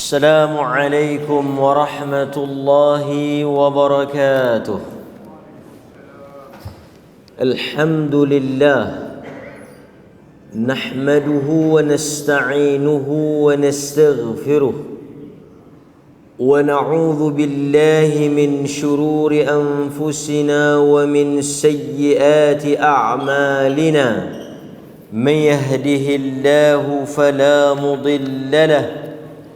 السلام عليكم ورحمة الله وبركاته. الحمد لله نحمده ونستعينه ونستغفره ونعوذ بالله من شرور أنفسنا ومن سيئات أعمالنا. من يهده الله فلا مضل له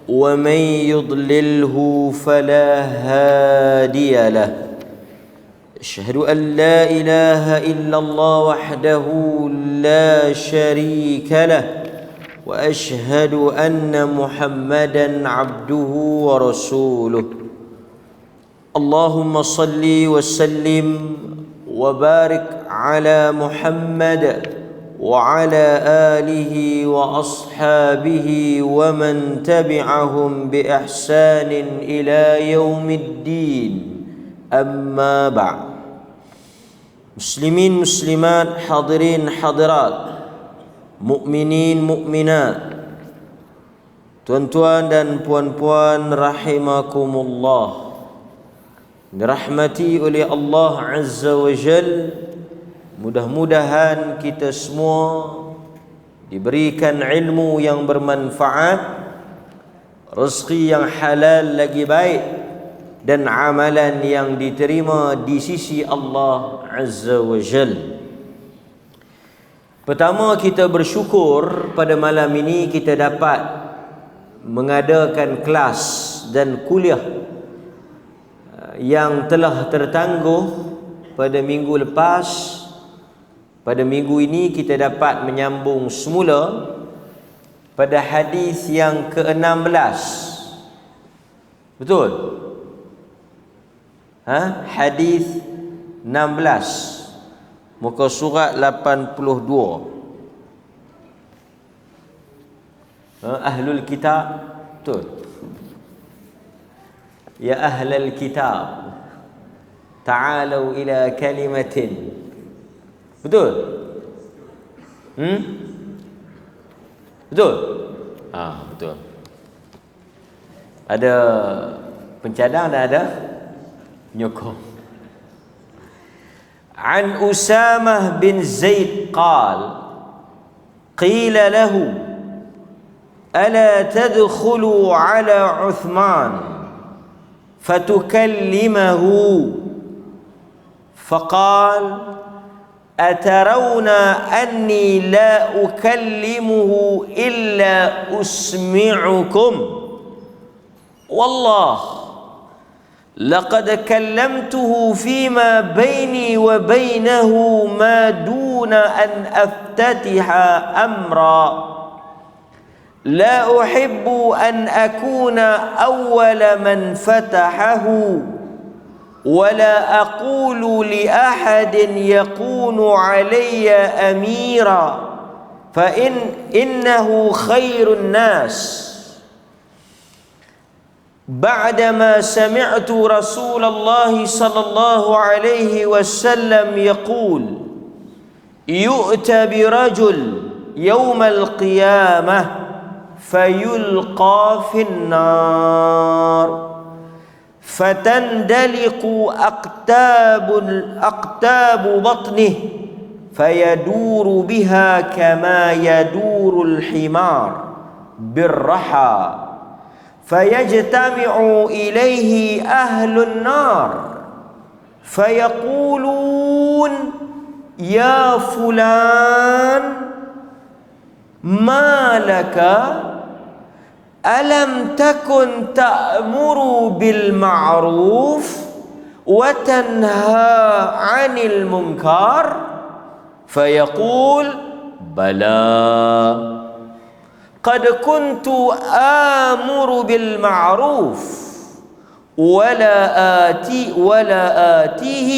ومن يضلله فلا هادي له. أشهد أن لا إله إلا الله وحده لا شريك له وأشهد أن محمدا عبده ورسوله. اللهم صل وسلم وبارك على محمد وعلى آله وأصحابه ومن تبعهم بإحسان إلى يوم الدين. أما بعد. Muslimin muslimat, hadirin hadirat, mukminin mukminat, tuan-tuan dan puan-puan rahimakumullah, dirahmati oleh Allah Azza wa Jal. Mudah-mudahan kita semua diberikan ilmu yang bermanfaat, rezeki yang halal lagi baik, dan amalan yang diterima di sisi Allah Azza wa Jal. Pertama, kita bersyukur pada malam ini kita dapat mengadakan kelas dan kuliah yang telah tertangguh pada minggu lepas. Pada minggu ini kita dapat menyambung semula pada hadis yang ke-16. Betul? Hadis 16, muka surat 82. Ahlul kitab. Betul? Ya ahlal kitab, ta'alu ila kalimatin. Betul? Betul? Betul. Ada pencadang dan ada nyokong. An Usamah bin Zaid qal qila lahu ala tadkhulu ala Uthman fatukallimahu faqal أترون أني لا أكلمه إلا أسمعكم والله لقد كلمته فيما بيني وبينه ما دون أن أفتتح أمرا لا أحب أن أكون أول من فتحه ولا أقول لأحد يكون علي أميرا إنه خير الناس. بعدما سمعت رسول الله صلى الله عليه وسلم يقول يؤتى برجل يوم القيامة فيلقى في النار فتندلق أقتاب بطنه فيدور بها كما يدور الحمار بالرحى فيجتمع إليه أهل النار فيقولون يا فلان ما لك ألم تكن تأمر بالمعروف وتنهى عن المنكر فيقول بلى قد كنت آمر بالمعروف ولا آتيه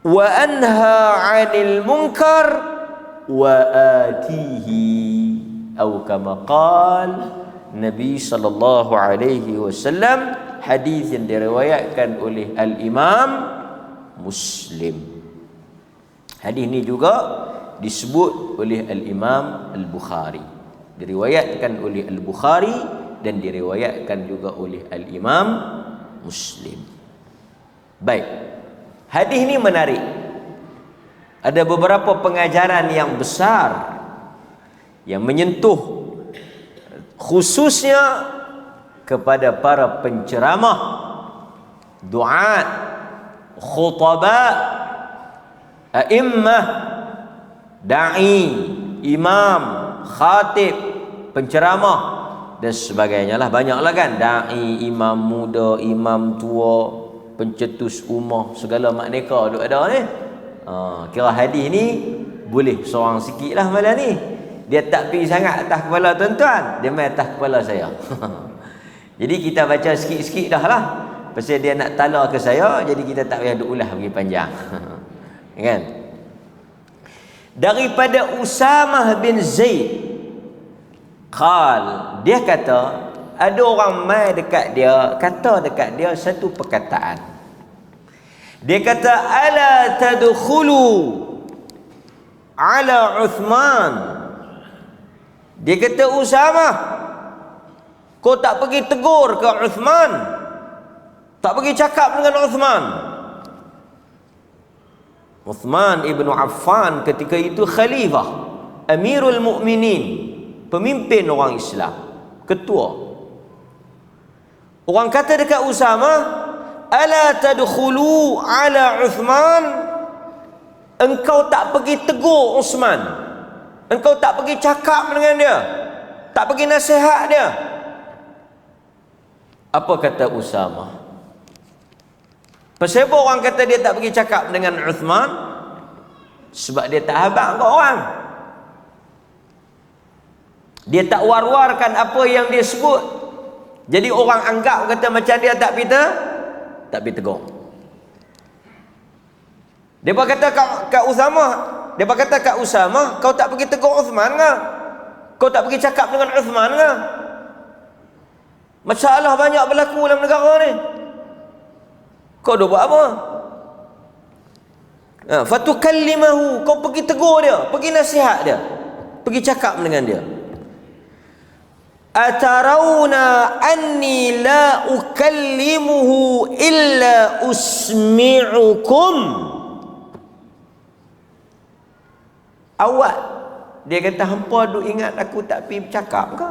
وأنهى عن المنكر وآتيه أو كما قال Nabi sallallahu alaihi wasallam. Hadis yang diriwayatkan oleh Al-Imam Muslim. Hadis ini juga disebut oleh Al-Imam Al-Bukhari. Diriwayatkan oleh Al-Bukhari dan diriwayatkan juga oleh Al-Imam Muslim. Baik, hadis ini menarik. Ada beberapa pengajaran yang besar yang menyentuh khususnya kepada para penceramah, duat, khutaba, a'immah, da'i, imam, khatib, penceramah dan sebagainya lah. Banyaklah kan, da'i, imam muda, imam tua, pencetus ummah, segala makneka duk ada ni. Kira hadis ni boleh seorang sikit lah malam ni. Dia tak pergi sangat atas kepala tuan-tuan, dia main atas kepala saya. Jadi kita baca sikit-sikit dah lah. Pasal dia nak tala ke saya, jadi kita tak payah duk ulah pergi panjang. Kan? Daripada Usamah bin Zaid qal, dia kata ada orang mai dekat dia, kata dekat dia satu perkataan. Dia kata, ala tadkhulu ala Uthman. Dia kata, Usamah, kau tak pergi tegur ke Uthman, tak pergi cakap dengan Uthman. Uthman ibn Affan ketika itu khalifah, Amirul Mukminin, pemimpin orang Islam, ketua. Orang kata dekat Usamah, ala tadkhulu ala Uthman, engkau tak pergi tegur Uthman, engkau tak pergi cakap dengan dia, tak pergi nasihat dia. Apa kata Usamah? Pasal apa orang kata dia tak pergi cakap dengan Uthman? Sebab dia tak habaq kat orang. Dia tak war-warkan apa yang dia sebut. Jadi orang anggap kata macam dia tak pergi tegur. Dia kata kat Usamah, dia kata kat Usamah, kau tak pergi tegur Uthman ke? Kau tak pergi cakap dengan Uthman ke? Masalah banyak berlaku dalam negara ni. Kau dah buat apa? Fatukallimahu, kau pergi tegur dia, pergi nasihat dia, pergi cakap dengan dia. Atarawna anni la ukallimuhu illa usmi'ukum. Awak, dia kata, hampa duk ingat aku tak pergi bercakap ke?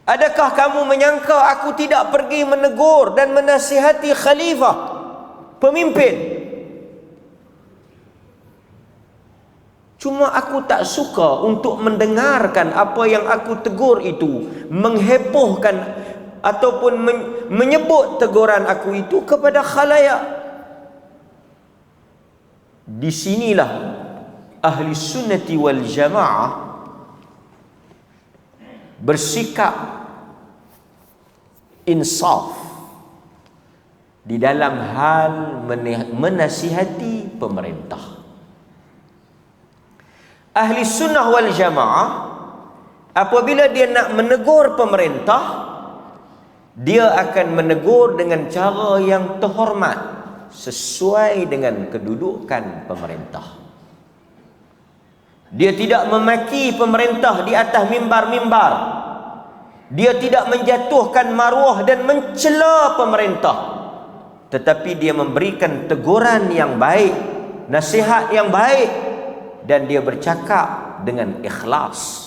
Adakah kamu menyangka aku tidak pergi menegur dan menasihati khalifah, pemimpin? Cuma aku tak suka untuk mendengarkan apa yang aku tegur itu menghebohkan ataupun menyebut teguran aku itu kepada khalayak. Di sinilah ahli sunnati wal jamaah bersikap insaf di dalam hal menasihati pemerintah. Ahli sunnah wal jamaah apabila dia nak menegur pemerintah, dia akan menegur dengan cara yang terhormat sesuai dengan kedudukan pemerintah. Dia tidak memaki pemerintah di atas mimbar-mimbar. Dia tidak menjatuhkan maruah dan mencela pemerintah. Tetapi dia memberikan teguran yang baik, nasihat yang baik, dan dia bercakap dengan ikhlas.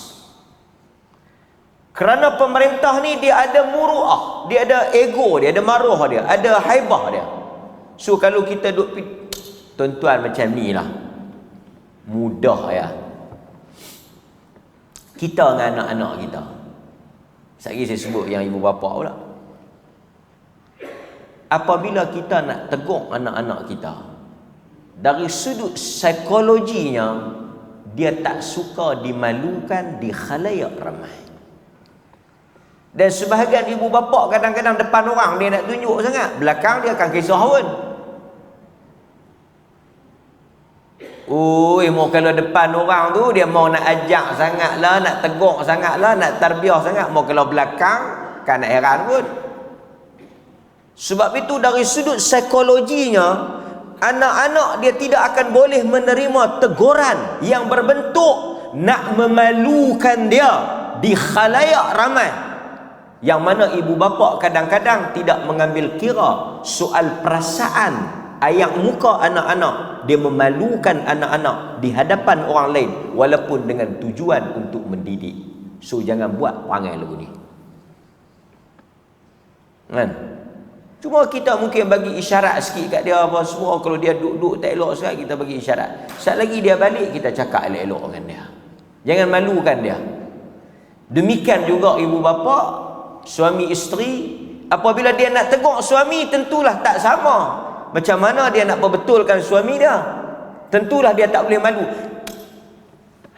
Kerana pemerintah ni dia ada muruah, dia ada ego, dia ada maruah dia, ada haibah dia. So kalau kita duk tuan-tuan macam ni lah, mudah ya. Kita dengan anak-anak kita. Sekali saya sebut yang ibu bapa pula. Apabila kita nak tegur anak-anak kita, dari sudut psikologinya, dia tak suka dimalukan di khalayak ramai. Dan sebahagian ibu bapa kadang-kadang depan orang dia nak tunjuk sangat, belakang dia akan kisah pun. Mau kalau depan orang tu dia mau nak ajak sangatlah, nak tegur sangatlah, nak tarbiyah sangat. Mau kalau belakang kan nak heran pun. Sebab itu dari sudut psikologinya, anak-anak dia tidak akan boleh menerima teguran yang berbentuk nak memalukan dia di khalayak ramai, yang mana ibu bapa kadang-kadang tidak mengambil kira soal perasaan, ayak muka anak-anak. Dia memalukan anak-anak di hadapan orang lain walaupun dengan tujuan untuk mendidik. So jangan buat perangai lagu ni, kan? Cuma kita mungkin bagi isyarat sikit kat dia apa semua. Kalau dia duduk tak elok sangat, kita bagi isyarat. Sekali lagi dia balik, kita cakap elok-elok dengan dia. Jangan malukan dia. Demikian juga ibu bapa, suami isteri, apabila dia nak tegur suami, tentulah tak sama macam mana dia nak perbetulkan suami dia. Tentulah dia tak boleh malu.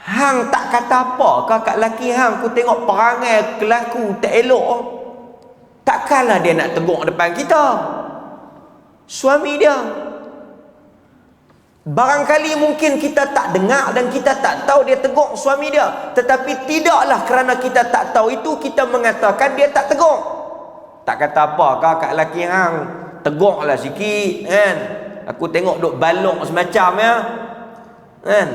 Hang tak kata apa kakak laki hang, ku tengok perangai kelaku tak elok, takkanlah dia nak tegur depan kita, suami dia. Barangkali mungkin kita tak dengar dan kita tak tahu dia tegur suami dia, tetapi tidaklah kerana kita tak tahu itu kita mengatakan dia tak tegur. Tak kata apa kakak laki hang, tegurlah sikit, kan? Aku tengok duk balok semacam ya, kan?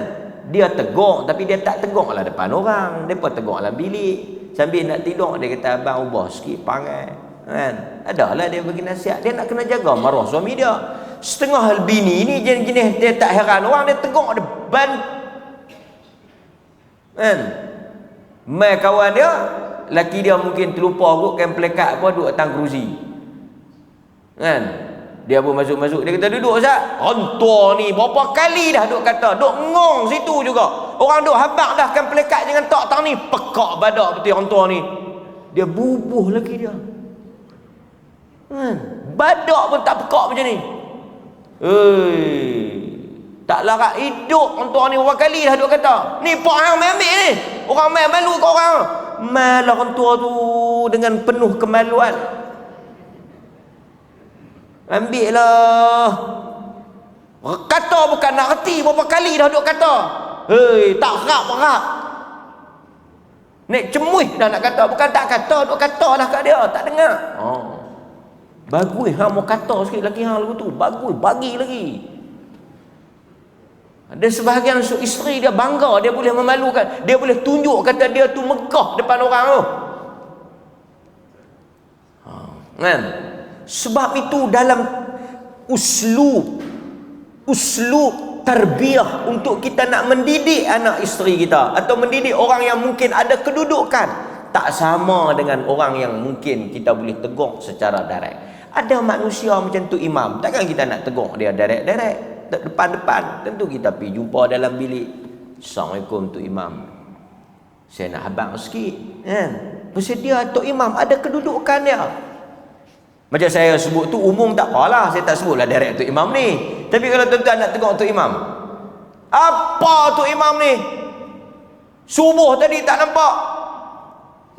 Dia tegur tapi dia tak tegurlah depan orang. Dia pun tegur dalam bilik. Sambil nak tidur dia kata, abang ubah sikit perangai, kan? Adalah dia bagi nasihat. Dia nak kena jaga marah suami dia. Setengah hal bini ni jenis-jenis dia tak heran orang dia tegur depan, kan? Mai kawan dia, laki dia mungkin terlupa urutkan pelekat apa duduk atas kerusi, kan? Dia pun masuk-masuk, dia kata duduk Ustaz. Hantar ni berapa kali dah duk kata, duk ngong situ juga. Orang duk habak dah kan pelekat jangan tak tang ni, pekak badak betul hantar ni. Dia bubuh lagi dia, kan? Badak pun tak pekak macam ni. Tak larat hidup hantar ni berapa kali dah duk kata. Ni pak hang mai ambil ni. Orang mai malu kat orang. Malah hantar tu dengan penuh kemaluan. Ambil lah. Kata bukan nak reti, berapa kali dah duk kata. Tak harap-harap. Nek cemuih dah nak kata, bukan tak kata, duk kata dah kat dia, tak dengar. Bagus hang mau kata sikit lagi hang lagu tu. Bagus, bagi lagi. Ada sebahagian isteri dia bangga, dia boleh memalukan, dia boleh tunjuk kata dia tu megah depan orang tu. Kan? Sebab itu dalam uslub tarbiyah untuk kita nak mendidik anak isteri kita atau mendidik orang yang mungkin ada kedudukan, tak sama dengan orang yang mungkin kita boleh tegur secara direct. Ada manusia macam tu imam, takkan kita nak tegur dia direct depan-depan. Tentu kita pergi jumpa dalam bilik. Assalamualaikum tu imam, saya nak habang sikit, kan? Pasal dia tu imam ada kedudukan dia. Macam saya sebut tu umum tak apalah, saya tak sebutlah direct tu imam ni. Tapi kalau tuan-tuan nak tegur tu imam, apa tu imam ni? Subuh tadi tak nampak,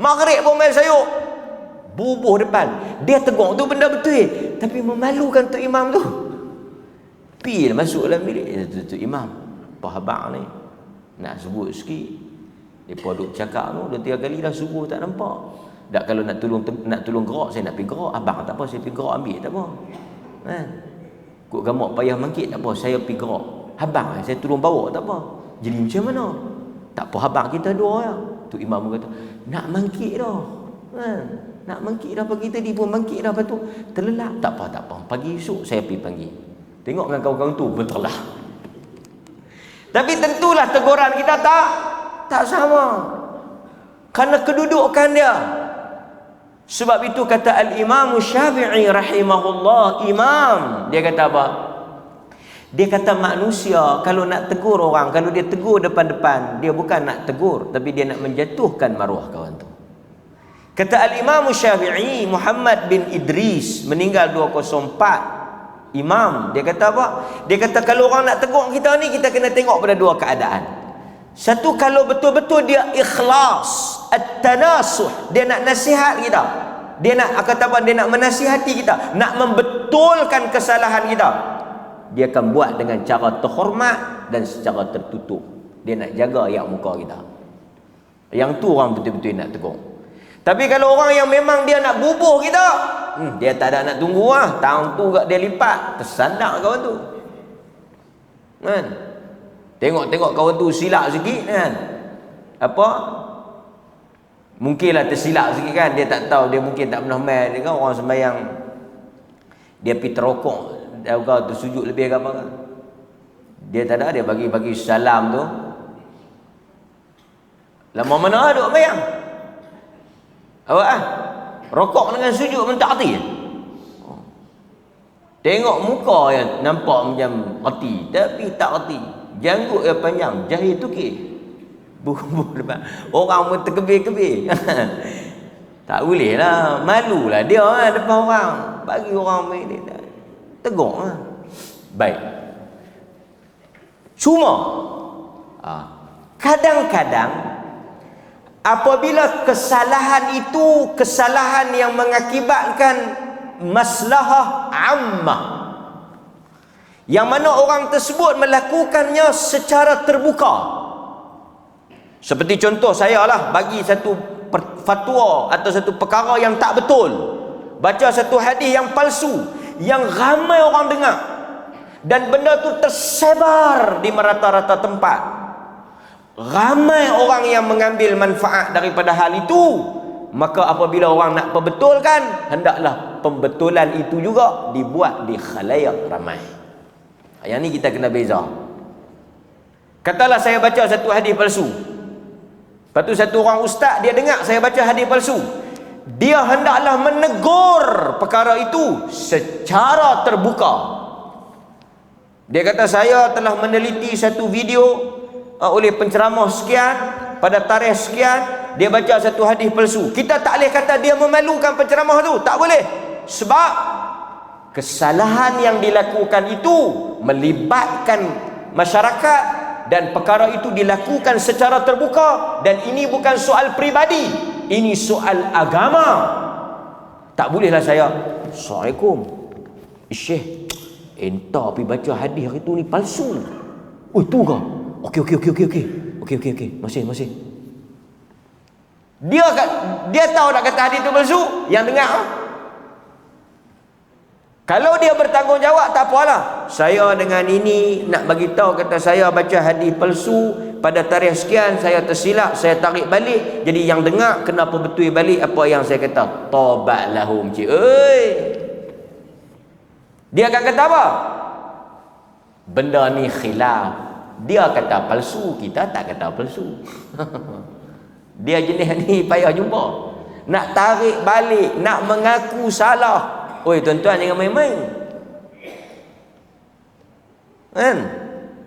maghrib pun main sayuk, bubuh depan. Dia tegur tu benda betul, tapi memalukan tu imam tu. Pergi masuk dalam bilik, tu imam, apa habang ni? Nak sebut sikit. Dia duduk cakap tu, 2-3 kali dah subuh tak nampak. Tak, kalau nak tolong gerak, saya nak pergi gerak. Abang tak apa, saya pergi gerak ambil, tak apa. Kan? Kok gamak payah mangkit, tak apa, saya pergi gerak. Abang saya tolong bawa, tak apa. Jadi macam mana? Tak apa, abang kita dua ya. Tu imam kata, nak mangkit dah. Kan? Nak mangkit dah pagi tadi pun mangkit dah, lepas tu terlelap. Tak apa. Pagi esok saya pergi panggil. Tengok dengan kawan-kawan tu, betul lah. Tapi tentulah teguran kita tak sama. Kerana kedudukan dia. Sebab itu kata Al-Imam Syafi'i rahimahullah, imam, dia kata apa? Dia kata manusia kalau nak tegur orang, kalau dia tegur depan-depan, dia bukan nak tegur, tapi dia nak menjatuhkan maruah kawan tu. Kata Al-Imam Syafi'i, Muhammad bin Idris, meninggal 204, imam, dia kata apa? Dia kata kalau orang nak tegur kita ni, kita kena tengok pada dua keadaan. Satu, kalau betul-betul dia ikhlas, at-tanasuh, dia nak nasihat kita, dia nak dia nak menasihati kita, nak membetulkan kesalahan kita, dia akan buat dengan cara terhormat dan secara tertutup. Dia nak jaga ayak muka kita. Yang tu orang betul-betul nak tegur. Tapi kalau orang yang memang dia nak bubuh kita, dia tak ada nak tunggu lah, tahun tu dia lipat, tersandak kawan tu, kan? Tengok kawan tu silap sikit, kan? Apa? Mungkinlah tersilap sikit kan, dia tak tahu, dia mungkin tak pernah main. Dia kan orang sembahyang, dia pergi terokok, dia tersujud lebih ke apa kan. Dia tak ada, dia bagi salam tu. Lama mana duk sembahyang? Awak rokok dengan sujud mentak hati. Tengok muka yang nampak macam reti, tapi tak reti. Janggut yang panjang, jahil tukik. Buku depan. Orang pun terkebir-kebir. Tak boleh lah, malulah dia depan orang. Bagi orang main ni tegur lah. Baik. Cuma kadang-kadang apabila kesalahan itu kesalahan yang mengakibatkan maslahah ammah, yang mana orang tersebut melakukannya secara terbuka. Seperti contoh saya lah bagi satu fatwa atau satu perkara yang tak betul, baca satu hadis yang palsu yang ramai orang dengar, dan benda tu tersebar di merata-rata tempat. Ramai orang yang mengambil manfaat daripada hal itu. Maka apabila orang nak perbetulkan, hendaklah pembetulan itu juga dibuat di khalayak ramai. Yang ni kita kena beza. Katalah saya baca satu hadis palsu, lepas tu satu orang ustaz dia dengar saya baca hadis palsu, dia hendaklah menegur perkara itu secara terbuka. Dia kata saya telah meneliti satu video oleh penceramah sekian pada tarikh sekian, dia baca satu hadis palsu. Kita tak boleh kata dia memalukan penceramah tu, tak boleh. Sebab kesalahan yang dilakukan itu melibatkan masyarakat dan perkara itu dilakukan secara terbuka, dan ini bukan soal peribadi, ini soal agama. Tak bolehlah saya, Assalamualaikum Syekh, entah pergi baca hadis hari tu ni palsu. Oh tu ke? Okey. Masih. Dia tahu nak kata hadis tu palsu, yang dengar. Kalau dia bertanggungjawab tak apalah. Saya dengan ini nak bagi tahu, kata saya baca hadis palsu pada tarikh sekian, saya tersilap, saya tarik balik. Jadi yang dengar kena betul balik apa yang saya kata. Taubat lahum cik. Dia akan kata apa? Benda ni khilaf. Dia kata palsu, kita tak kata palsu. Dia jenis ni payah jumpa. Nak tarik balik, nak mengaku salah. Oi tuan-tuan, jangan main-main. Kan?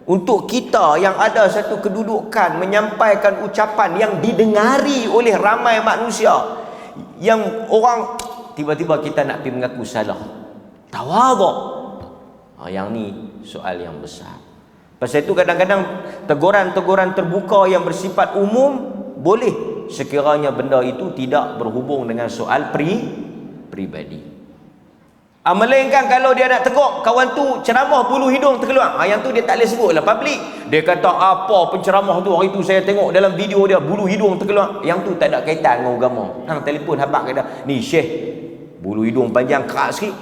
Untuk kita yang ada satu kedudukan menyampaikan ucapan yang didengari oleh ramai manusia, yang orang tiba-tiba kita nak pergi mengaku salah. Tawaduk. Yang ni soal yang besar. Pasal itu kadang-kadang teguran-teguran terbuka yang bersifat umum boleh sekiranya benda itu tidak berhubung dengan soal peribadi. Melainkan kalau dia nak tegur kawan tu ceramah bulu hidung terkeluar, yang tu dia tak boleh sebut lah public. Dia kata apa penceramah tu hari tu saya tengok dalam video dia bulu hidung terkeluar, yang tu tak ada kaitan dengan agama. Hang telefon habaq kata, ni Syekh bulu hidung panjang keras sikit,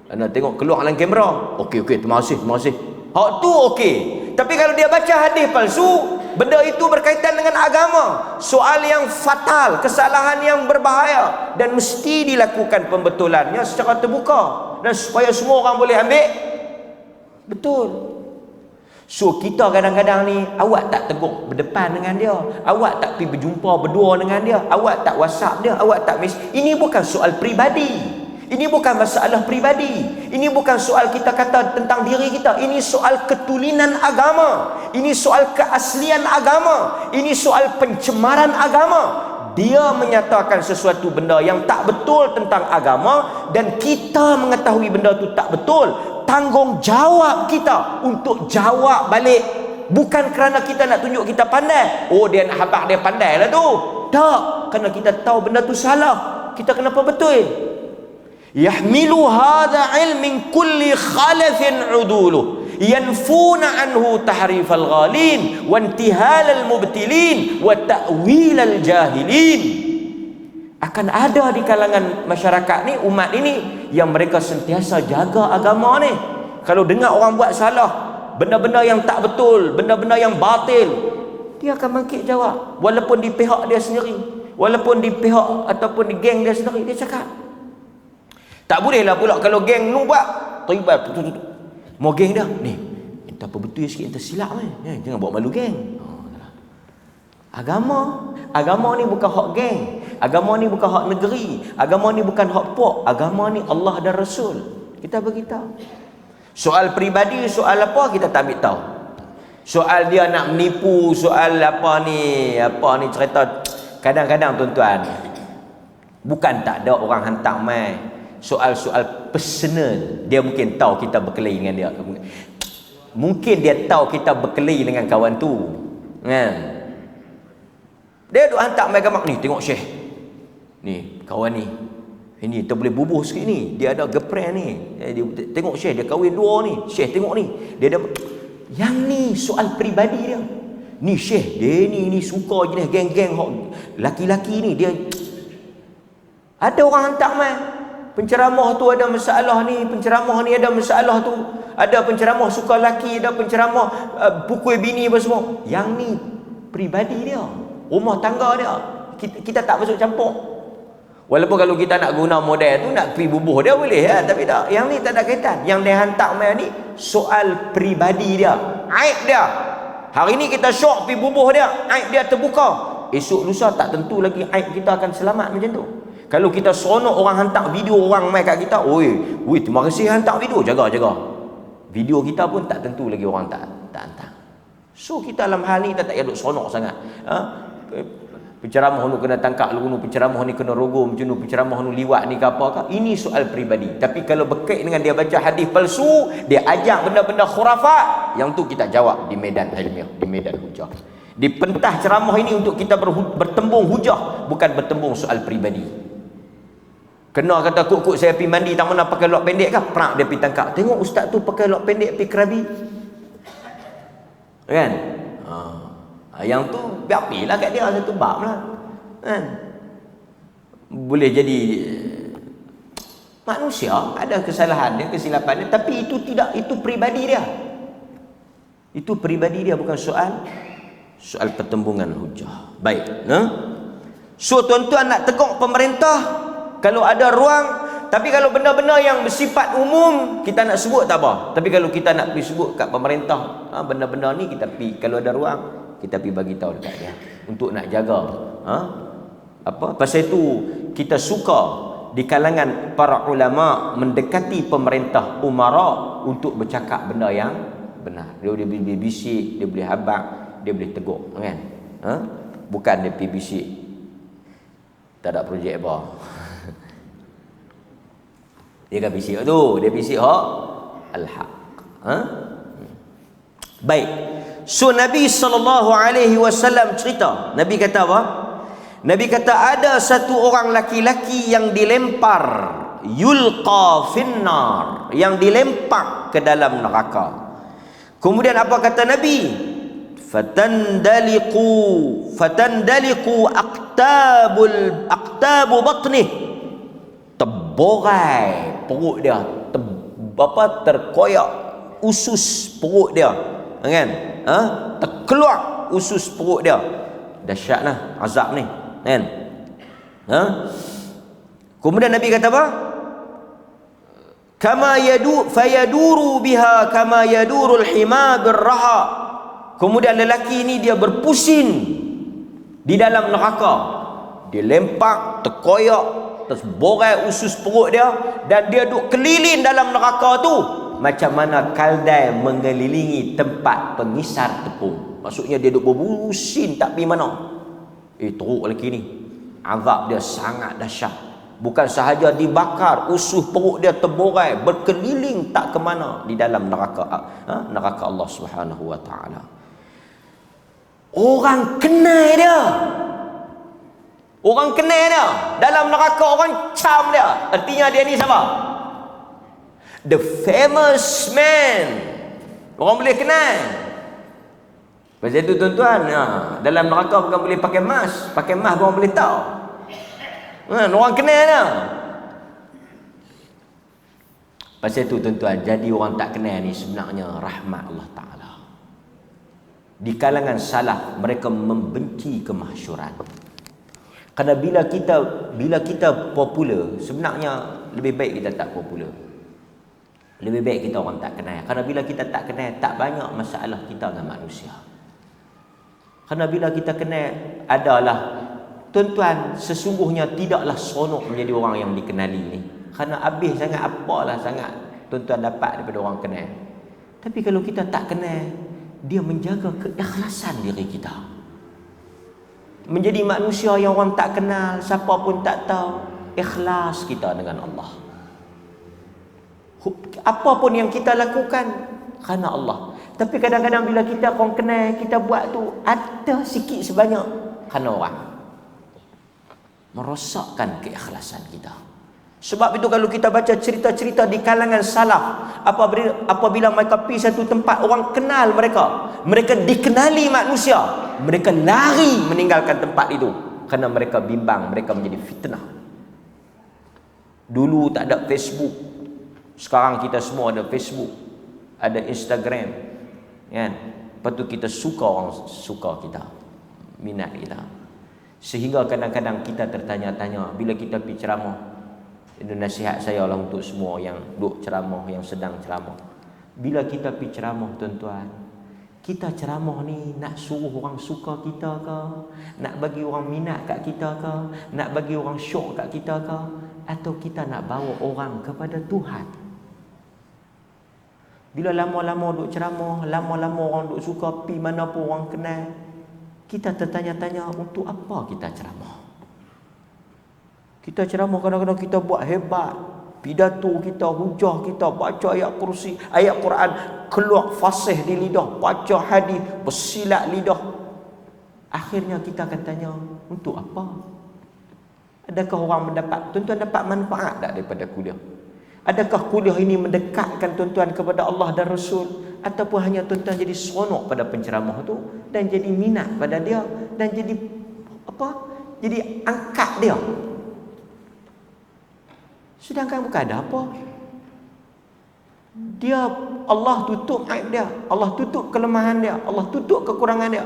anda tengok keluar dalam kamera. Okey, terima kasih. Hak tu okey. Tapi kalau dia baca hadis palsu, benda itu berkaitan dengan agama, soal yang fatal, kesalahan yang berbahaya, dan mesti dilakukan pembetulannya secara terbuka dan supaya semua orang boleh ambil betul. So kita kadang-kadang ni, awak tak tegur berdepan dengan dia, awak tak pergi berjumpa berdua dengan dia, awak tak WhatsApp dia, awak tak ini bukan soal peribadi. Ini bukan masalah peribadi. Ini bukan soal kita kata tentang diri kita. Ini soal ketulinan agama. Ini soal keaslian agama. Ini soal pencemaran agama. Dia menyatakan sesuatu benda yang tak betul tentang agama, dan kita mengetahui benda itu tak betul. Tanggungjawab kita untuk jawab balik. Bukan kerana kita nak tunjuk kita pandai. Oh, dia nak habaq dia pandai lah tu. Tak. Kerana kita tahu benda tu salah. Kita kenapa betul? Yahmilu hadha ilmin kulli khalafin uduluh yanfuna anhu tahrifal ghalin wa intihalal mubtilin wa ta'wilal jahilin. Akan ada di kalangan masyarakat ni, umat ini, yang mereka sentiasa jaga agama ni. Kalau dengar orang buat salah, benda-benda yang tak betul, benda-benda yang batil, dia akan bangkit jawab walaupun di pihak dia sendiri. Walaupun di pihak ataupun di geng dia sendiri, dia cakap. Tak bolehlah pula kalau geng nu buat tiba mau geng dah ni entah apa betul sikit entah silap jangan bawa malu geng. Agama ni bukan hak geng, agama ni bukan hak negeri, agama ni bukan hak pok, agama ni Allah dan Rasul. Kita beritahu. Soal peribadi, soal apa kita tak ambil tahu. Soal dia nak menipu, soal apa ni cerita. Kadang-kadang tuan-tuan, bukan tak ada orang hantar mai soal-soal personal. Dia mungkin tahu kita berkelahi dengan dia. Mungkin dia tahu kita berkelahi dengan kawan tu. Kan? Dia duk hantar mai gambar ni, tengok Syekh. Ni kawan ni. Ini kita boleh bubuh sikit ni. Dia ada girlfriend ni. Dia tengok Syekh, dia kahwin 2 ni. Syekh tengok ni. Dia ada yang ni soal peribadi dia. Ni Syekh, dia ni suka jenis geng-geng laki-laki ni. Dia ada orang hantar mai. Penceramah tu ada masalah ni, penceramah ni ada masalah tu. Ada penceramah suka laki, ada penceramah pukul bini apa semua. Yang ni peribadi dia, rumah tangga dia. Kita tak masuk campur. Walaupun kalau kita nak guna model tu, nak pergi bubuh dia boleh ya, tapi tak. Yang ni tak ada kaitan. Yang dia hantar mai ni soal peribadi dia, aib dia. Hari ni kita syok pergi bubuh dia, aib dia terbuka. Esok lusa tak tentu lagi aib kita akan selamat macam tu. Kalau kita seronok orang hantar video orang mai kat kita, oi terima kasih hantar video, jaga. Video kita pun tak tentu lagi orang tak hantar. So kita dalam hal ni kita tak payah duk seronok sangat. Penceramah ni kena tangkap lu, penceramah ni kena rogom macam tu, penceramah ni liwat ni ke apa ke. Ini soal peribadi. Tapi kalau berkait dengan dia baca hadis palsu, dia ajak benda-benda khurafat, yang tu kita jawab di medan ilmiah, di medan hujah. Di pentah ceramah ini untuk kita bertembung hujah, bukan bertembung soal peribadi. Kena kata kuk saya pergi mandi tak mana pakai lok pendek kah? Prak dia pergi tangkap. Tengok ustaz tu pakai lok pendek pergi kerabi. Kan? Yang tu biarlah kat dia satu bab lah. Kan? Boleh jadi manusia ada kesalahan dia, kesilapan dia, tapi itu peribadi dia. Itu peribadi dia, bukan soal pertembungan hujah. Baik, so tuan-tuan nak tegur pemerintah kalau ada ruang, tapi kalau benda-benda yang bersifat umum kita nak sebut tak apa. Tapi kalau kita nak pergi sebut kat pemerintah, benda-benda ni kita pergi, kalau ada ruang kita pergi bagi tahu dekat dia untuk nak jaga. Pasal itu kita suka di kalangan para ulama mendekati pemerintah umara untuk bercakap benda yang benar. Dia boleh bisik, dia boleh habaq, dia boleh tegur, kan? Bukan dia pergi bisik tak ada projek apa. Dia kan bisik tu, dia bisik hak al-haq. Baik. So Nabi SAW cerita, Nabi kata apa? Nabi kata ada satu orang laki-laki yang dilempar, yulqa finnar, yang dilempar ke dalam neraka. Kemudian apa kata Nabi? Fatandaliqu aqtabu batnih, terborai perut dia, terkoyak usus perut dia, kan? Terkeluar usus perut dia. Dahsyatlah azab ni, kan? Kemudian Nabi kata apa? Fayaduru biha kama yadurul hima birraha. Kemudian lelaki ini dia berpusing di dalam neraka. Dia lempak, terkoyak, terborai usus perut dia, dan dia duduk keliling dalam neraka tu macam mana kaldai mengelilingi tempat pengisar tepung. Maksudnya dia duduk berbusin tak pergi mana. Teruk lelaki ni. Azab dia sangat dahsyat. Bukan sahaja dibakar, usus perut dia terborai, berkeliling tak ke mana di dalam neraka neraka Allah Subhanahu wa taala. Orang kenal dia. Orang kenal dia. Dalam neraka orang cam dia. Artinya dia ni siapa? The famous man. Orang boleh kenal. Pasal itu tuan-tuan, dalam neraka bukan boleh pakai mask. Pakai mask orang boleh tahu. Orang kenal dia. Pasal itu tuan-tuan, jadi orang tak kenal ni sebenarnya rahmat Allah Ta'ala. Di kalangan salaf, mereka membenci kemahsyuran. Kerana bila kita popular, sebenarnya lebih baik kita tak popular. Lebih baik kita orang tak kenal. Kerana bila kita tak kenal, tak banyak masalah kita dengan manusia. Kerana bila kita kenal, adalah tuan-tuan, sesungguhnya tidaklah seronok menjadi orang yang dikenali ni. Kerana habis sangat, apalah sangat tuan-tuan dapat daripada orang kenal. Tapi kalau kita tak kenal, dia menjaga keikhlasan diri kita. Menjadi manusia yang orang tak kenal, siapa pun tak tahu, ikhlas kita dengan Allah. Apa pun yang kita lakukan kerana Allah. Tapi kadang-kadang bila kita orang kenal, kita buat tu ada sikit sebanyak kerana orang. Merosakkan keikhlasan kita. Sebab itu kalau kita baca cerita-cerita di kalangan salaf, apabila mereka pergi satu tempat, orang kenal mereka, mereka dikenali manusia, mereka lari meninggalkan tempat itu kerana mereka bimbang, mereka menjadi fitnah. Dulu tak ada Facebook, sekarang kita semua ada Facebook, ada Instagram, kan? Lepas tu kita suka orang suka kita, minat kita, sehingga kadang-kadang kita tertanya-tanya bila kita pergi ceramah. Itu nasihat saya lah untuk semua yang duk ceramah, yang sedang ceramah. Bila kita pergi ceramah, tuan-tuan, kita ceramah ni nak suruh orang suka kita ke? Nak bagi orang minat kat kita ke? Nak bagi orang syok kat kita ke? Atau kita nak bawa orang kepada Tuhan? Bila lama-lama duk ceramah, lama-lama orang duk suka, pi mana pun orang kenal, kita tertanya-tanya, untuk apa kita ceramah? Kita ceramah kadang-kadang kita buat hebat, pidato kita, hujah kita, baca ayat kursi, ayat Quran, keluar fasih di lidah, baca hadis, bersilat lidah. Akhirnya kita akan tanya, untuk apa? Adakah orang mendapat, tuan-tuan dapat manfaat tak daripada kuliah? Adakah kuliah ini mendekatkan tuan-tuan kepada Allah dan Rasul, ataupun hanya tuan-tuan jadi seronok pada penceramah tu dan jadi minat pada dia dan jadi apa? Jadi angkat dia. Sedangkan bukan ada apa. Dia, Allah tutup aib dia, Allah tutup kelemahan dia, Allah tutup kekurangan dia.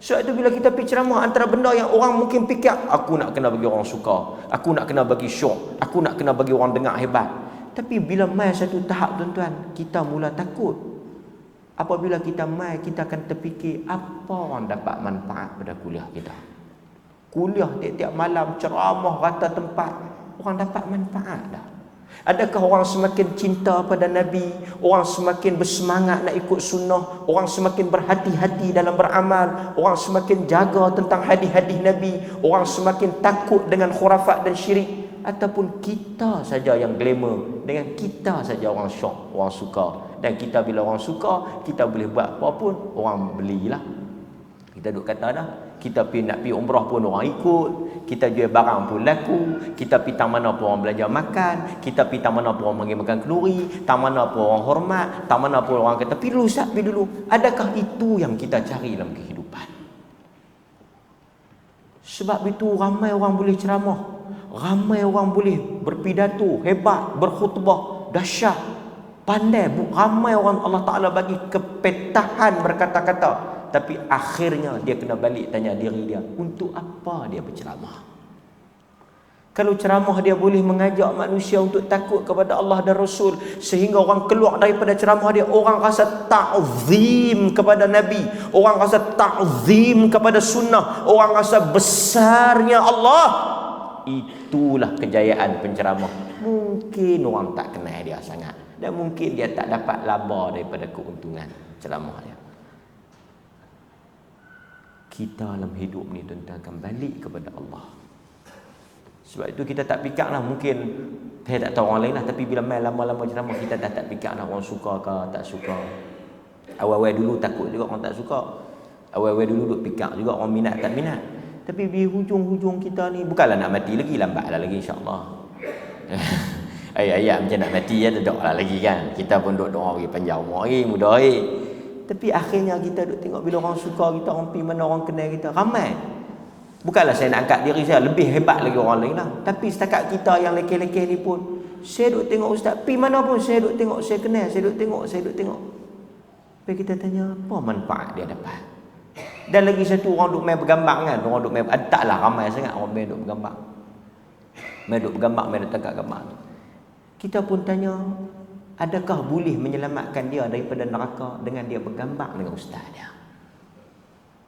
Sebab itu bila kita pergi ceramah, antara benda yang orang mungkin fikir, aku nak kena bagi orang suka, aku nak kena bagi syok, aku nak kena bagi orang dengar hebat. Tapi bila mai satu tahap, tuan-tuan, kita mula takut. Apabila kita mai, kita akan terfikir, apa orang dapat manfaat pada kuliah kita? Kuliah tiap-tiap malam, ceramah rata tempat, orang dapat manfaat dah. Adakah orang semakin cinta pada Nabi, orang semakin bersemangat nak ikut sunnah, orang semakin berhati-hati dalam beramal, orang semakin jaga tentang hadis-hadis Nabi, orang semakin takut dengan khurafat dan syirik, ataupun kita saja yang glamour, dengan kita saja orang syok, orang suka, dan kita bila orang suka, kita boleh buat apa pun, orang belilah. Kita duk kata dah, kita nak pergi umrah pun orang ikut, kita jual barang pun laku, kita pergi tang mana pun orang belajar makan, kita pergi tang mana pun orang panggil makan kenduri, tang mana pun orang hormat, tang mana pun orang kata pergi dulu Ustaz, pergi dulu. Adakah itu yang kita cari dalam kehidupan? Sebab itu ramai orang boleh ceramah, ramai orang boleh berpidato hebat, berkhutbah dahsyat, pandai, ramai orang Allah Ta'ala bagi kepetahan berkata-kata. Tapi akhirnya dia kena balik tanya diri dia, untuk apa dia berceramah? Kalau ceramah dia boleh mengajak manusia untuk takut kepada Allah dan Rasul, sehingga orang keluar daripada ceramah dia, orang rasa ta'zim kepada Nabi, orang rasa ta'zim kepada sunnah, orang rasa besarnya Allah, itulah kejayaan penceramah. Mungkin orang tak kenal dia sangat, dan mungkin dia tak dapat laba daripada keuntungan ceramah dia. Kita dalam hidup ni tuan-tuan akan balik kepada Allah. Sebab itu kita tak fikir lah, mungkin saya tak tahu orang lain lah, tapi bila main lama-lama ceramah, kita dah tak fikir lah orang suka ke tak suka. Awal-awal dulu takut juga orang tak suka, awal-awal dulu duk fikir juga orang minat tak minat. Tapi di hujung-hujung kita ni, bukanlah nak mati lagi, lambatlah lagi insya-Allah. Ayat-ayat macam nak mati ya, duduk lah lagi kan. Kita pun duduk doa lagi panjang umur lagi, muda lagi. Tapi akhirnya kita duk tengok bila orang suka kita, orang pergi mana orang kenal kita, ramai. Bukanlah saya nak angkat diri saya lebih hebat lagi orang lain lah, tapi setakat kita yang lekeh-lekeh ni pun, saya duk tengok ustaz pergi mana pun, saya duk tengok, saya kenal, saya duk tengok. Tapi kita tanya, apa manfaat dia dapat? Dan lagi satu orang duk main bergambar kan. Orang duk main, taklah ramai sangat orang main duk bergambar. Main duk bergambar, main duk tangkap gambar. Kita pun tanya, adakah boleh menyelamatkan dia daripada neraka dengan dia bergambar dengan ustaz dia?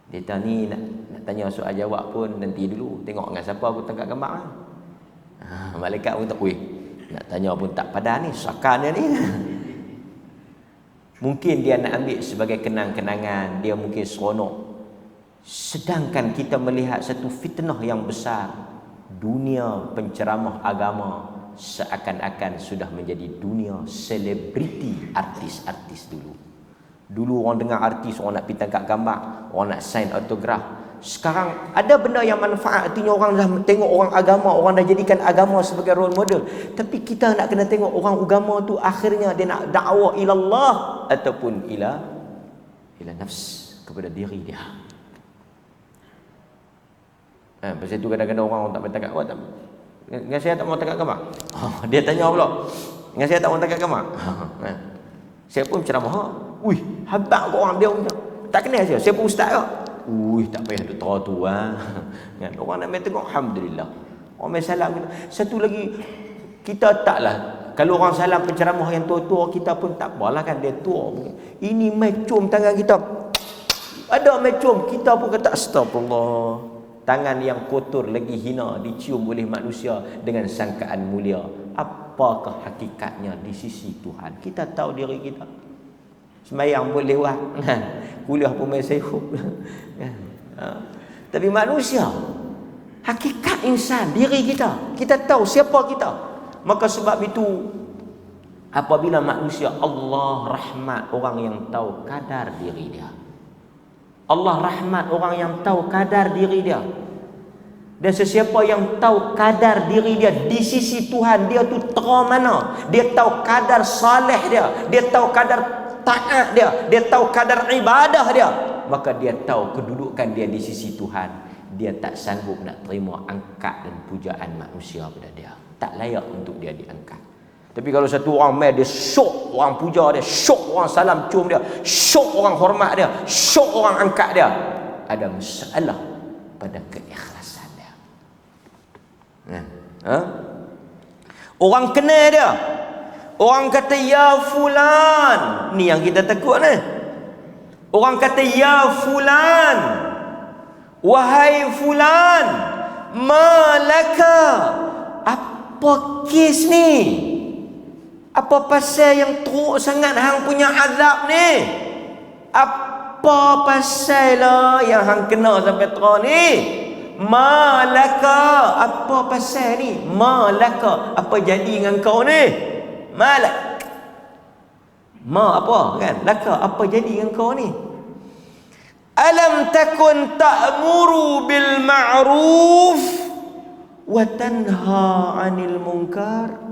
Dia tanya ni nak tanya soal jawab pun nanti dulu. Tengok dengan siapa aku tangkap gambar kan. Malaikat pun tak, nak tanya pun tak padan ni, sakan dia ni. Mungkin dia nak ambil sebagai kenang-kenangan, dia mungkin seronok. Sedangkan kita melihat satu fitnah yang besar. Dunia penceramah agama seakan-akan sudah menjadi dunia selebriti artis-artis dulu. Dulu orang dengar artis, orang nak pergi tangkap gambar, orang nak sign autograf. Sekarang ada benda yang manfaat, artinya orang dah tengok orang agama, orang dah jadikan agama sebagai role model. Tapi kita nak kena tengok orang agama tu akhirnya dia nak dakwah ilallah ataupun ila nafs, kepada diri dia. Pasal tu kadang-kadang orang tak bertangkap, tak dengan saya tak mau tangkap gambar. Dia tanya pula, dengan saya tak mau tangkap gambar. Saya pun ceramah. Habaq kau orang dia punya. Tak kenal saya pun ustaz ke? Tak payah duk tahu tu kan. Orang nak main tengok, alhamdulillah. Orang main salam kita. Satu lagi, kita taklah. Kalau orang salam penceramah yang tua-tua, kita pun tak apalah kan, dia tua. Ini main cium tangan kita. Ada main cium, kita pun kata astagfirullah. Tangan yang kotor lagi hina dicium oleh manusia dengan sangkaan mulia. Apakah hakikatnya di sisi Tuhan? Kita tahu diri kita. Sembahyang boleh lewat, kuliah pun main sibuk. Tapi manusia, hakikat insan, diri kita, kita tahu siapa kita. Maka sebab itu, apabila manusia, Allah rahmat orang yang tahu kadar diri dia. Allah rahmat orang yang tahu kadar diri dia. Dan sesiapa yang tahu kadar diri dia di sisi Tuhan, dia tu terang mana, dia tahu kadar saleh dia, dia tahu kadar taat dia tahu kadar ibadah dia, maka dia tahu kedudukan dia di sisi Tuhan. Dia tak sanggup nak terima angkat dan pujaan manusia pada dia. Tak layak untuk dia diangkat. Tapi kalau satu orang main, dia syok orang puja dia, syok orang salam cium dia, syok orang hormat dia, syok orang angkat dia, ada masalah pada keikhlasan dia. Orang kenal dia, orang kata ya fulan, ni yang kita takut ni. Orang kata ya fulan, wahai fulan, malaka, apa kes ni? Apa pasal yang teruk sangat hang punya azab ni? Apa pasal lah yang hang kena sampai teruk ni? Malaka, apa pasal ni? Malaka, apa jadi dengan kau ni? Malak, ma apa kan? Laka, apa jadi dengan kau ni? Alam takun ta'muru bil ma'ruf wa tanha 'anil munkar.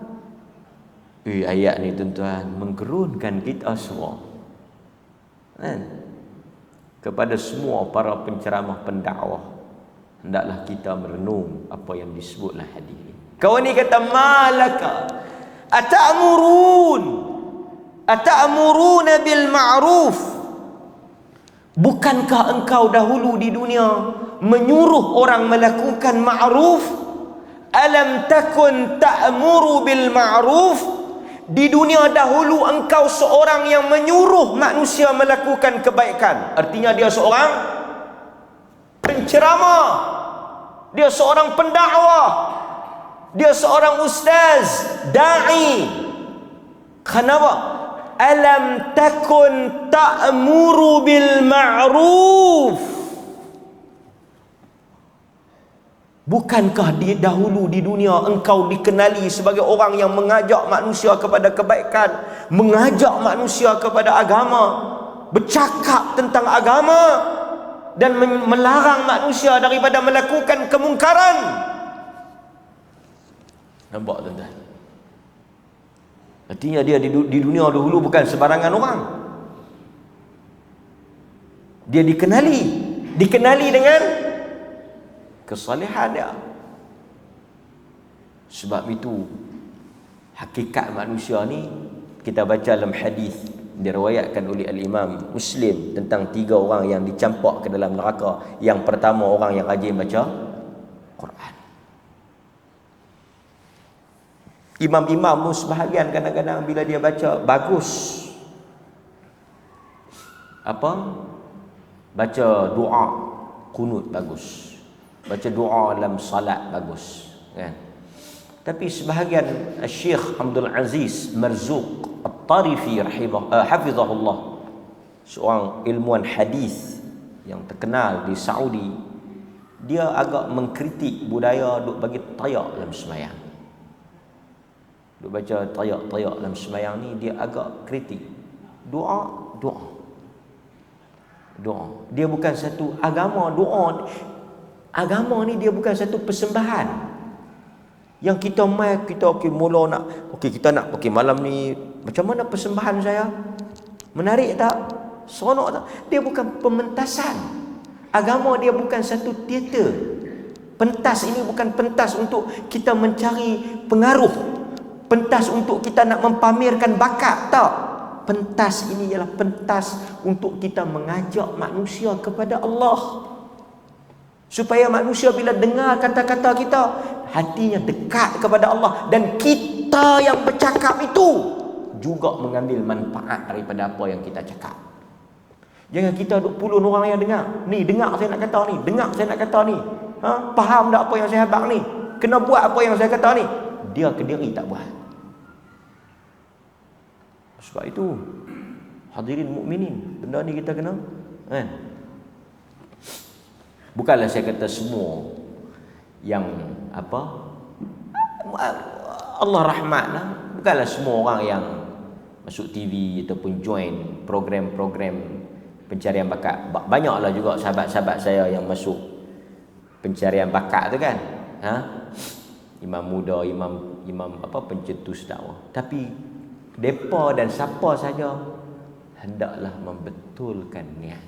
Ayat ni tuan-tuan menggerunkan kita semua. Kepada semua para penceramah pendakwah, hendaklah kita merenung apa yang disebutlah hadis ini. Kau ni kata malaka Ata'muruna bil ma'ruf. Bukankah engkau dahulu di dunia menyuruh orang melakukan ma'ruf? Alam takun ta'muru bil ma'ruf. Di dunia dahulu engkau seorang yang menyuruh manusia melakukan kebaikan. Artinya dia seorang penceramah, dia seorang pendakwah, dia seorang ustaz, da'i. Kenapa? Alam takun ta'muru bil ma'ruf. Bukankah dahulu di dunia engkau dikenali sebagai orang yang mengajak manusia kepada kebaikan, mengajak manusia kepada agama, bercakap tentang agama dan melarang manusia daripada melakukan kemungkaran? Nampak tuan-tuan? Artinya dia di dunia dahulu bukan sebarangan orang. Dia dikenali dengan kesalehan dia. Sebab itu hakikat manusia ni kita baca dalam hadis diriwayatkan oleh al-Imam Muslim tentang 3 orang yang dicampak ke dalam neraka. Yang pertama, orang yang rajin baca Quran. Imam-imam sebahagian kadang-kadang bila dia baca bagus baca doa kunut bagus, baca doa dalam salat bagus, kan? Tapi sebahagian Syekh Abdul Aziz Marzuq At-Tarifi hafizahullah, seorang ilmuwan hadis yang terkenal di Saudi, dia agak mengkritik budaya duk bagi tayak dalam sembahyang. Duk baca tayak-tayak dalam sembahyang ni dia agak kritik. Doa. Dia bukan satu agama. Agama ni dia bukan satu persembahan yang kita mula nak kita nak malam ni macam mana persembahan saya, menarik tak, seronok tak. Dia bukan pementasan. Agama dia bukan satu teater. Pentas ini bukan pentas untuk kita mencari pengaruh, pentas untuk kita nak mempamerkan bakat, tak. Pentas ini ialah pentas untuk kita mengajak manusia kepada Allah, supaya manusia bila dengar kata-kata kita, hatinya dekat kepada Allah, dan kita yang bercakap itu juga mengambil manfaat daripada apa yang kita cakap. Jangan kita duk pulun orang yang dengar. Ni dengar saya nak kata ni, dengar saya nak kata ni. Faham tak apa yang saya habaq ni? Kena buat apa yang saya kata ni. Dia ke diri tak buat. Sebab itu hadirin mukminin, benda ni kita kena, kan? Bukanlah saya kata semua yang Allah rahmatlah, bukanlah semua orang yang masuk TV ataupun join program-program pencarian bakat. Banyaklah juga sahabat-sahabat saya yang masuk pencarian bakat tu, kan? Imam muda, imam pencetus dakwah. Tapi depa dan siapa saja hendaklah membetulkan niat.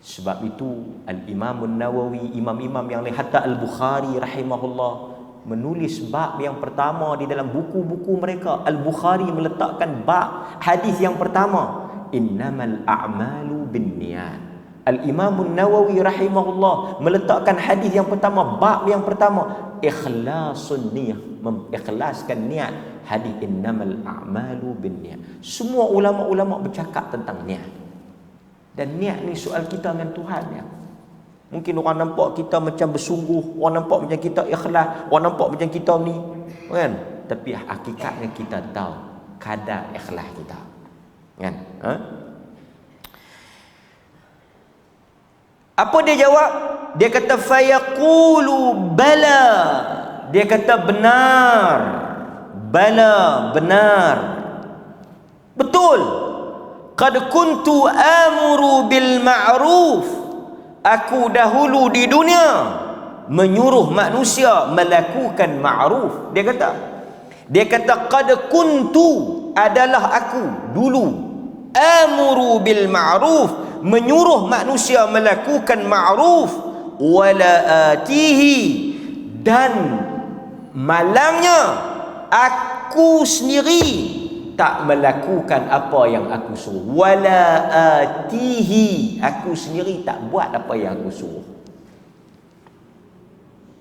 Sebab itu Al-Imam Nawawi, imam-imam yang lain, hatta Al-Bukhari rahimahullah menulis bab yang pertama di dalam buku-buku mereka. Al-Bukhari meletakkan bab hadis yang pertama, innamal a'malu binniyat. Al-Imam Nawawi rahimahullah meletakkan hadis yang pertama, bab yang pertama, ikhlasun niyah, mengikhlaskan niat. Hadis innamal a'malu binniyat. Semua ulama-ulama bercakap tentang niat. Dan niat ni soal kita dengan Tuhan, ya. Mungkin orang nampak kita macam bersungguh, orang nampak macam kita ikhlas, orang nampak macam kita ni, kan? Tapi hakikatnya kita tahu kadar ikhlas kita, kan? Apa dia jawab? Dia kata fayaqulu bala. Dia kata benar. Bala, benar. Betul. Qad kuntu amuru bil ma'ruf. Aku dahulu di dunia menyuruh manusia melakukan ma'ruf. Dia kata qad kuntu, adalah aku dulu, amuru bil ma'ruf, menyuruh manusia melakukan ma'ruf, wala atihi, dan malangnya aku sendiri tak melakukan apa yang aku suruh. Wala atihi, aku sendiri tak buat apa yang aku suruh.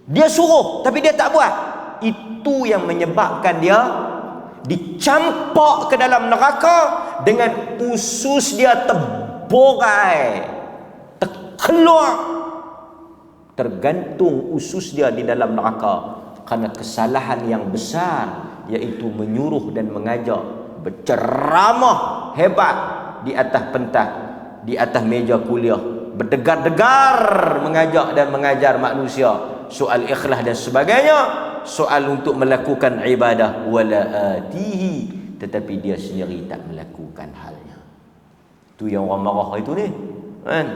Dia suruh tapi dia tak buat. Itu yang menyebabkan dia dicampak ke dalam neraka dengan usus dia terborai, terkeluar, tergantung usus dia di dalam neraka karena kesalahan yang besar, iaitu menyuruh dan mengajak, berceramah hebat di atas pentas, di atas meja kuliah, berdegar-degar mengajak dan mengajar manusia soal ikhlas dan sebagainya, soal untuk melakukan ibadah, wala atihi, tetapi dia sendiri tak melakukan halnya. Itu yang orang marah itu ni, kan?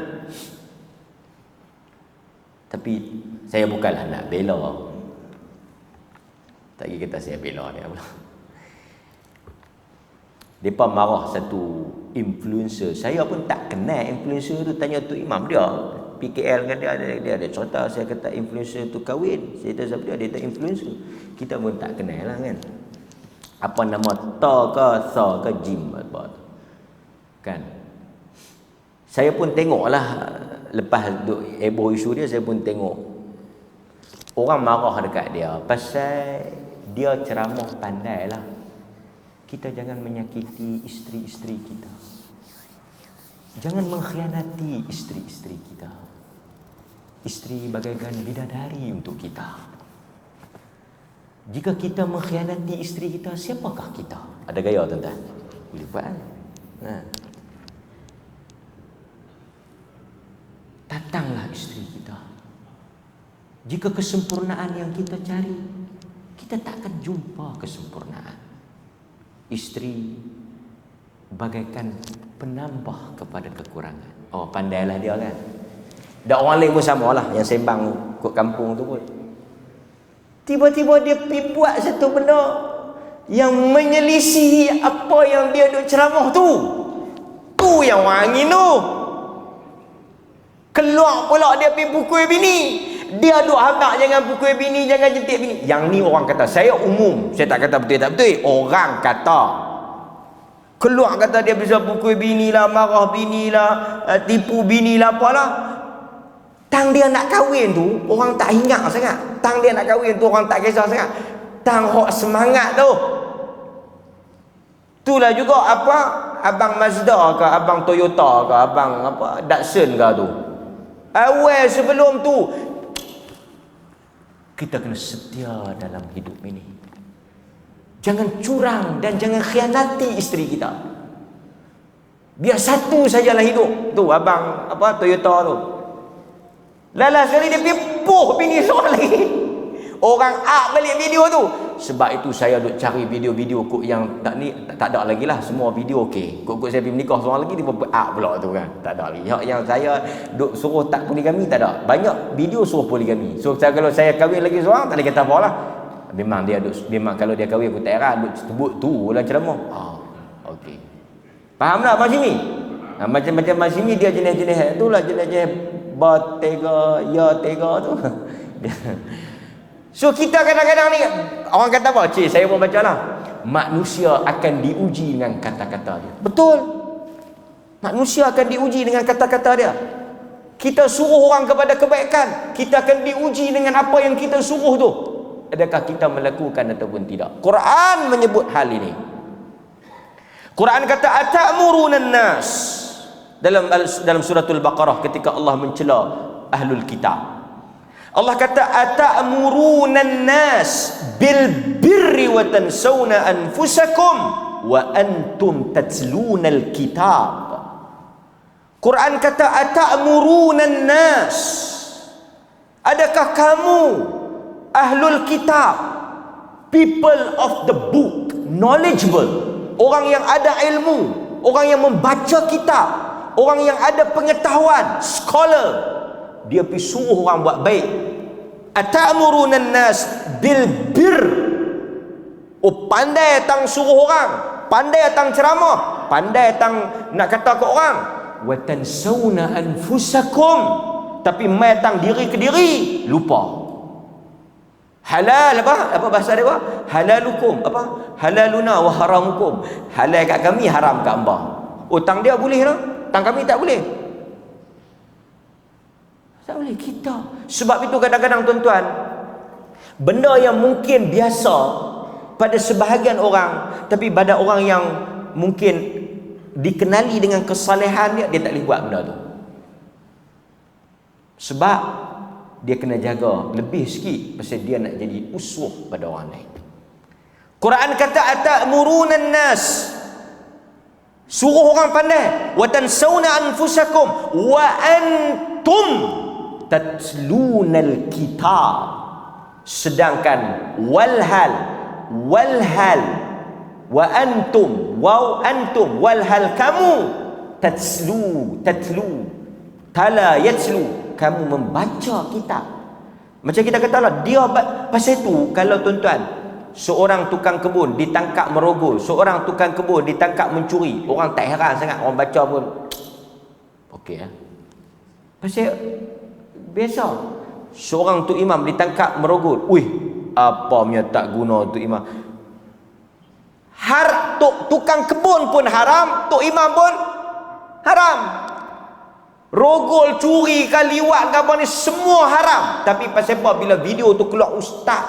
Tapi saya bukanlah nak bela. Tak kira kata saya bela dia pula. Depa marah satu influencer. Saya pun tak kenal influencer tu, tanya tu imam dia. PKL dengan dia ada cerita, saya kata influencer tu kahwin. Saya tahu siapa dia tak influencer. Kita pun tak kenal lah, kan. Apa nama ta ke sa ke jim apa tu. Kan? Saya pun tengoklah lepas heboh isu dia, saya pun tengok orang marah dekat dia pasal dia ceramah pandai lah. Kita jangan menyakiti isteri-isteri kita. Jangan mengkhianati isteri-isteri kita. Isteri bagaikan bidadari untuk kita. Jika kita mengkhianati isteri kita, siapakah kita? Ada gaya tuan-tuan? Boleh buat kan? Datanglah isteri kita. Jika kesempurnaan yang kita cari, kita tak akan jumpa kesempurnaan. Isteri bagaikan penambah kepada kekurangan. Oh, pandailah dia kan. Dan orang lain pun sama lah, yang sembang kot kampung tu pun. Tiba-tiba dia pergi buat satu benda yang menyelisihi apa yang dia duk ceramah tu. Tu yang orang angin tu. Keluar pula dia pergi pukul bini. Dia duk habaq jangan pukul bini, jangan jentik bini. Yang ni orang kata, saya umum, saya tak kata betul tak betul. Orang kata. Keluar kata dia bisa pukul bini lah, marah bini lah, tipu bini lah, apalah. Tang dia nak kahwin tu, orang tak ingat sangat. Tang dia nak kahwin tu, orang tak kisah sangat. Tang hok semangat tu. Itulah juga apa, abang Mazda ke, abang Toyota ke, abang apa, Datsun ke tu. Awal sebelum tu, kita kena setia dalam hidup ini. Jangan curang dan jangan khianati isteri kita. Biar satu sajalah hidup. Tu abang apa Toyota tu. Lala sekali dia pipuh bini seorang lagi. Orang balik video tu. Sebab itu saya duk cari video-video kok yang tak ni tak ada lagi lah. Semua video okey. Kok saya pergi menikah seorang lagi dia pula tu kan. Tak ada lagi. Yang saya duk suruh tak poligami tak ada. Banyak video suruh poligami. So kalau saya kahwin lagi seorang tak boleh kata apa lah. Memang kalau dia kahwin aku tak heran duk sebut tu lah ceramah. Okey. Faham tak Mas Simi? Macam Mas Simi dia jenis-jenis itulah jenis-jenis batega ya tega tu. So kita kadang-kadang ni orang kata apa? Cik saya pun baca lah. Manusia akan diuji dengan kata-kata dia. Betul. Manusia akan diuji dengan kata-kata dia. Kita suruh orang kepada kebaikan, kita akan diuji dengan apa yang kita suruh tu. Adakah kita melakukan ataupun tidak? Quran menyebut hal ini. Quran kata atamuruna nas dalam suratul Baqarah ketika Allah mencela ahlul kitab. Allah kata atamuruna nas bil birri wa tansawna anfusakum wa antum tatluna alkitab. Quran kata atamuruna nas, adakah kamu ahlul kitab, people of the book, knowledgeable, orang yang ada ilmu, orang yang membaca kitab, orang yang ada pengetahuan, scholar, dia pergi suruh orang buat baik. Atamuruna nas bil bir. Oh, pandai tang suruh orang, pandai tang ceramah, pandai tang nak kata ke orang. Wa tansawna anfusakum, tapi mai tang diri ke diri lupa. Halal apa bahasa dia apa? Halalukum apa? Halaluna wa haramukum. Halal kat kami, haram kat hamba. Oh, tang dia boleh lah, tang kami tak boleh. Tak boleh kita. Sebab itu kadang-kadang tuan-tuan, benda yang mungkin biasa pada sebahagian orang, tapi pada orang yang mungkin dikenali dengan kesalehan dia tak boleh buat benda tu. Sebab dia kena jaga lebih sikit pasal dia nak jadi uswah pada orang lain. Quran kata atamuruna nas, suruh orang pandai, wa tansawna anfusakum wa antum tatlunal kitab, sedangkan walhal wa antum walhal kamu tatlu tala yatlu, kamu membaca kitab. Macam kita katalah dia pasal itu kalau tuan-tuan seorang tukang kebun ditangkap merogol, seorang tukang kebun ditangkap mencuri, orang tak heran sangat, orang baca pun okey pasal biasa. Seorang tu imam ditangkap merogol, apa punya tak guna tu imam. Tukang kebun pun haram, tok imam pun Haram. Rogol, curi, liwat, apa ni semua haram. Tapi pasal apa bila video tu keluar ustaz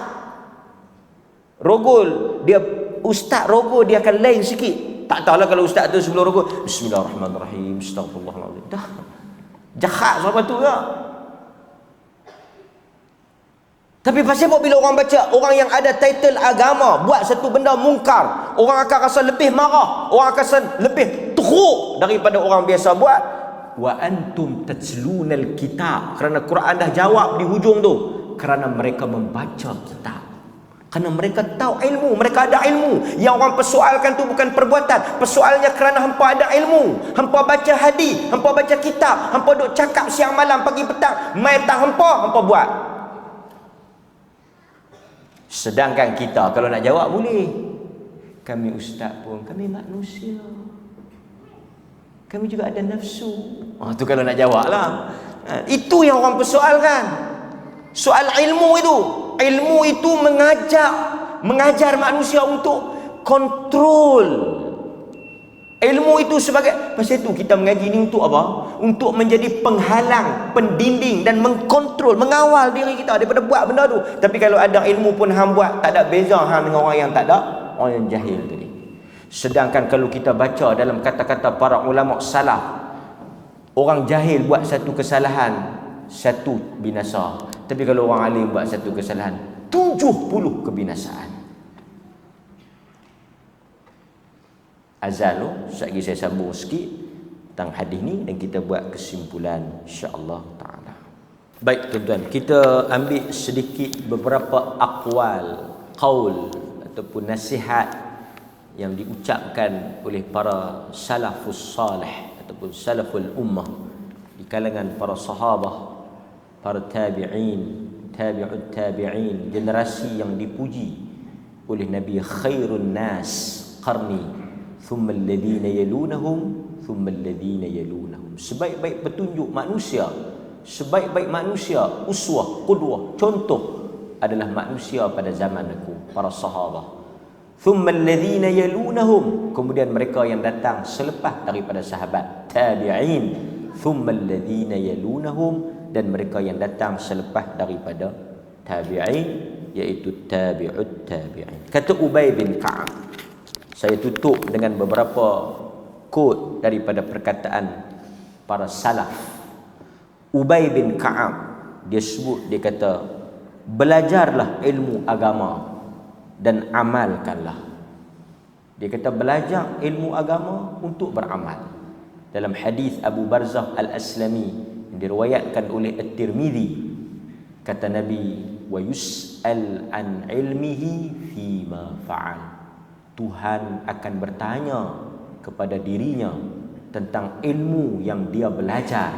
rogol, dia ustaz rogol dia akan lain sikit. Tak tahulah kalau ustaz tu sebelum rogol Bismillahirrahmanirrahim, Astaghfirullahaladzim. Dah jahat sampai tu ya. Tapi pasal apa bila orang baca, orang yang ada title agama buat satu benda mungkar, orang akan rasa lebih marah, orang akan rasa lebih teruk daripada orang biasa buat. Wa antum tatlunal kitab, kerana Quran dah jawab di hujung tu, kerana mereka membaca kitab, kerana mereka tahu ilmu, mereka ada ilmu. Yang orang persoalkan tu bukan perbuatan, persoalnya kerana hampa ada ilmu, hampa baca hadis, hampa baca kitab, hampa duk cakap siang malam pagi petang, mai tak hampa buat. Sedangkan kita kalau nak jawab boleh, kami ustaz pun kami manusia, kami juga ada nafsu. Tu kalau nak jawab lah. Itu yang orang persoalkan. Soal ilmu itu. Ilmu itu mengajar manusia untuk kontrol. Ilmu itu sebagai, pasal itu kita mengaji ni untuk apa? Untuk menjadi penghalang, pendinding dan mengkontrol, mengawal diri kita daripada buat benda tu. Tapi kalau ada ilmu pun hang buat, tak ada beza hang dengan orang yang tak ada, orang yang jahil tadi. Sedangkan kalau kita baca dalam kata-kata para ulama salaf, orang jahil buat satu kesalahan, satu binasa. Tapi kalau orang alim buat satu kesalahan, 70 kebinasaan. Azal tu, sekejap lagi saya sambung sikit tentang hadis ni dan kita buat kesimpulan insya-Allah taala. Baik tuan-tuan, kita ambil sedikit beberapa aqwal, qaul ataupun nasihat yang diucapkan oleh para salafus salih ataupun salaful ummah di kalangan para sahabah, para tabi'in, tabi'ut tabi'in, generasi yang dipuji oleh Nabi, khairun nas qarni thumma alladhina yalunahum thumma alladhina yalunahum. Sebaik-baik petunjuk manusia, sebaik-baik manusia, uswah, qudwah, contoh adalah manusia pada zaman aku, para sahabah. Thumma alladhina yalunahum, kemudian mereka yang datang selepas daripada sahabat, tabi'in. Thumma alladhina yalunahum, dan mereka yang datang selepas daripada tabi'in, iaitu tabi'ut tabi'in. Kata Ubay bin Ka'ab, saya tutup dengan beberapa quote daripada perkataan para salaf. Ubay bin Ka'ab, dia sebut, dia kata, belajarlah ilmu agama dan amalkanlah. Dia kata belajar ilmu agama untuk beramal. Dalam hadis Abu Barzah Al-Aslami yang diriwayatkan oleh At-Tirmidzi, kata Nabi, wa yus'al an ilmihi fima fa'al. Tuhan akan bertanya kepada dirinya tentang ilmu yang dia belajar,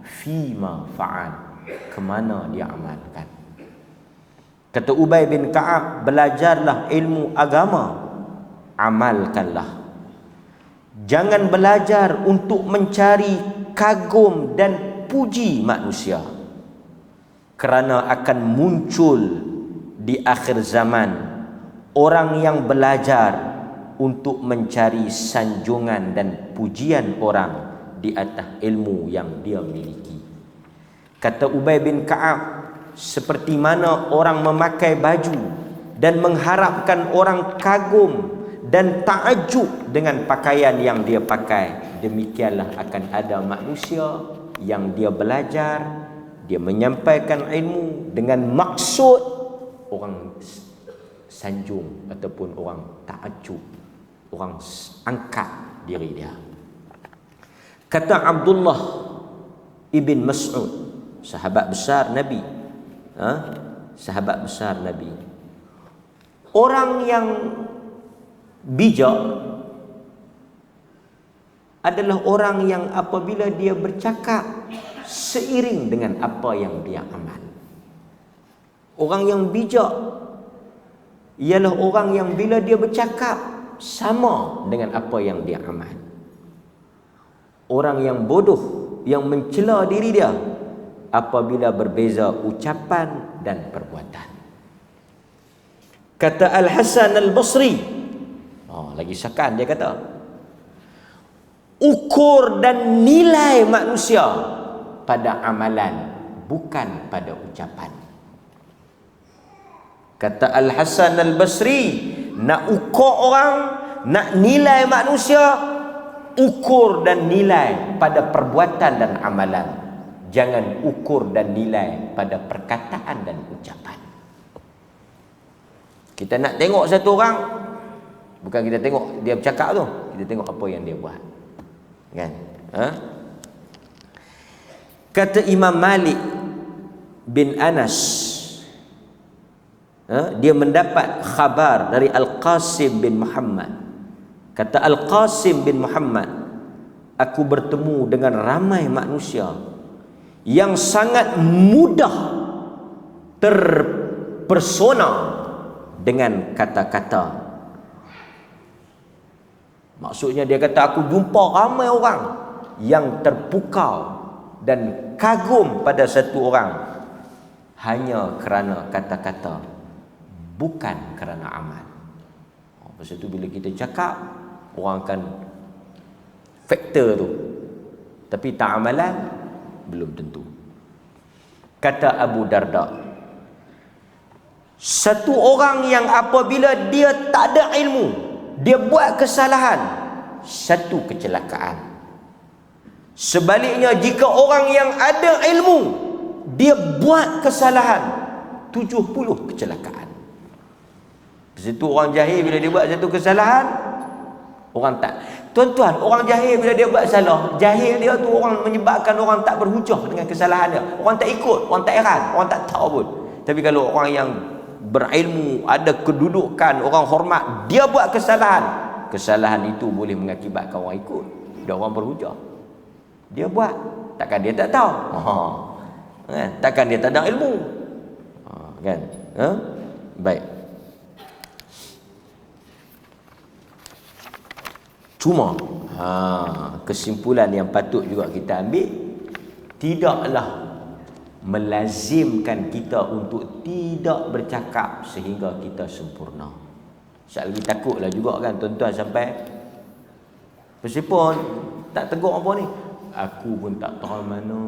fima fa'al, ke mana dia amalkan. Kata Ubay bin Ka'ab, belajarlah ilmu agama, amalkanlah. Jangan belajar untuk mencari kagum dan puji manusia, kerana akan muncul di akhir zaman orang yang belajar untuk mencari sanjungan dan pujian orang di atas ilmu yang dia miliki. Kata Ubay bin Ka'ab, seperti mana orang memakai baju dan mengharapkan orang kagum dan takjub dengan pakaian yang dia pakai, demikianlah akan ada manusia yang dia belajar, dia menyampaikan ilmu dengan maksud orang sanjung ataupun orang takjub, orang angkat diri dia. Kata Abdullah ibn Mas'ud, sahabat besar Nabi, sahabat besar Nabi, orang yang bijak adalah orang yang apabila dia bercakap seiring dengan apa yang dia amal. Orang yang bijak ialah orang yang bila dia bercakap sama dengan apa yang dia amal. Orang yang bodoh, yang mencela diri dia apabila berbeza ucapan dan perbuatan. Kata Al-Hasan Al-Basri, lagi sakan dia kata, orang yang bijak adalah orang yang bila dia bercakap seiring dengan apa yang dia amal. Orang yang bodoh, yang mencela diri dia apabila berbeza ucapan dan perbuatan. Kata Al-Hasan Al-Basri, lagi sakan dia kata, orang yang bijak adalah orang yang bila dia bercakap seiring dengan apa yang dia amal. Orang yang bodoh, yang mencela diri dia apabila berbeza ucapan dan perbuatan. Lagi sakan dia kata, ukur dan nilai manusia pada amalan, bukan pada ucapan. Kata Al-Hasan Al-Basri, nak ukur orang, nak nilai manusia, ukur dan nilai pada perbuatan dan amalan. Jangan ukur dan nilai pada perkataan dan ucapan. Kita nak tengok satu orang, bukan kita tengok dia bercakap tu, kita tengok apa yang dia buat. Kan? Kata Imam Malik bin Anas, dia mendapat khabar dari Al-Qasim bin Muhammad. Kata Al-Qasim bin Muhammad, aku bertemu dengan ramai manusia yang sangat mudah terpersona dengan kata-kata. Maksudnya dia kata, aku jumpa ramai orang yang terpukau dan kagum pada satu orang hanya kerana kata-kata, bukan kerana amal. Pasal tu bila kita cakap, orang akan faktor tu, tapi tak amalan, belum tentu. Kata Abu Darda, satu orang yang apabila dia tak ada ilmu, dia buat kesalahan, satu kecelakaan. Sebaliknya, jika orang yang ada ilmu, dia buat kesalahan, 70 kecelakaan. Situ orang jahil bila dia buat satu kesalahan, orang tak. Tuan-tuan, orang jahil bila dia buat salah, jahil dia tu orang menyebabkan orang tak berhujah dengan kesalahan dia. Orang tak ikut, orang tak heran, orang tak tahu pun. Tapi kalau orang yang berilmu, ada kedudukan, orang hormat, dia buat kesalahan, kesalahan itu boleh mengakibatkan orang ikut dan orang berhujah. Dia buat, takkan dia tak tahu? Kan? Takkan dia tak ada ilmu? Kan? Baik. Cuma kesimpulan yang patut juga kita ambil, tidaklah melazimkan kita untuk tidak bercakap sehingga kita sempurna. Sekali lagi takutlah juga kan tuan-tuan sampai meskipun tak tegur apa ni, aku pun tak tahu mana.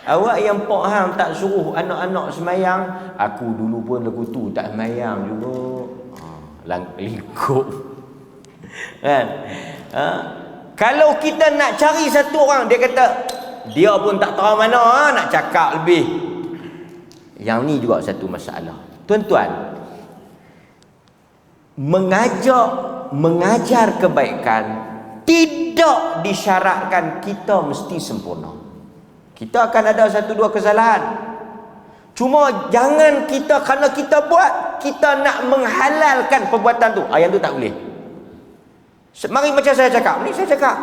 Awak yang Pak Hang tak suruh anak-anak semayang, aku dulu pun lagu tu tak semayang juga. Lingkup. Kan? Kalau kita nak cari satu orang, dia kata dia pun tak tahu mana, nak cakap lebih. Yang ni juga satu masalah. Tuan-tuan, mengajar kebaikan tidak disyaratkan kita mesti sempurna. Kita akan ada satu dua kesalahan. Cuma jangan kita, kerana kita buat, kita nak menghalalkan perbuatan tu. Yang tu tak boleh. Mari macam saya cakap, ni saya cakap.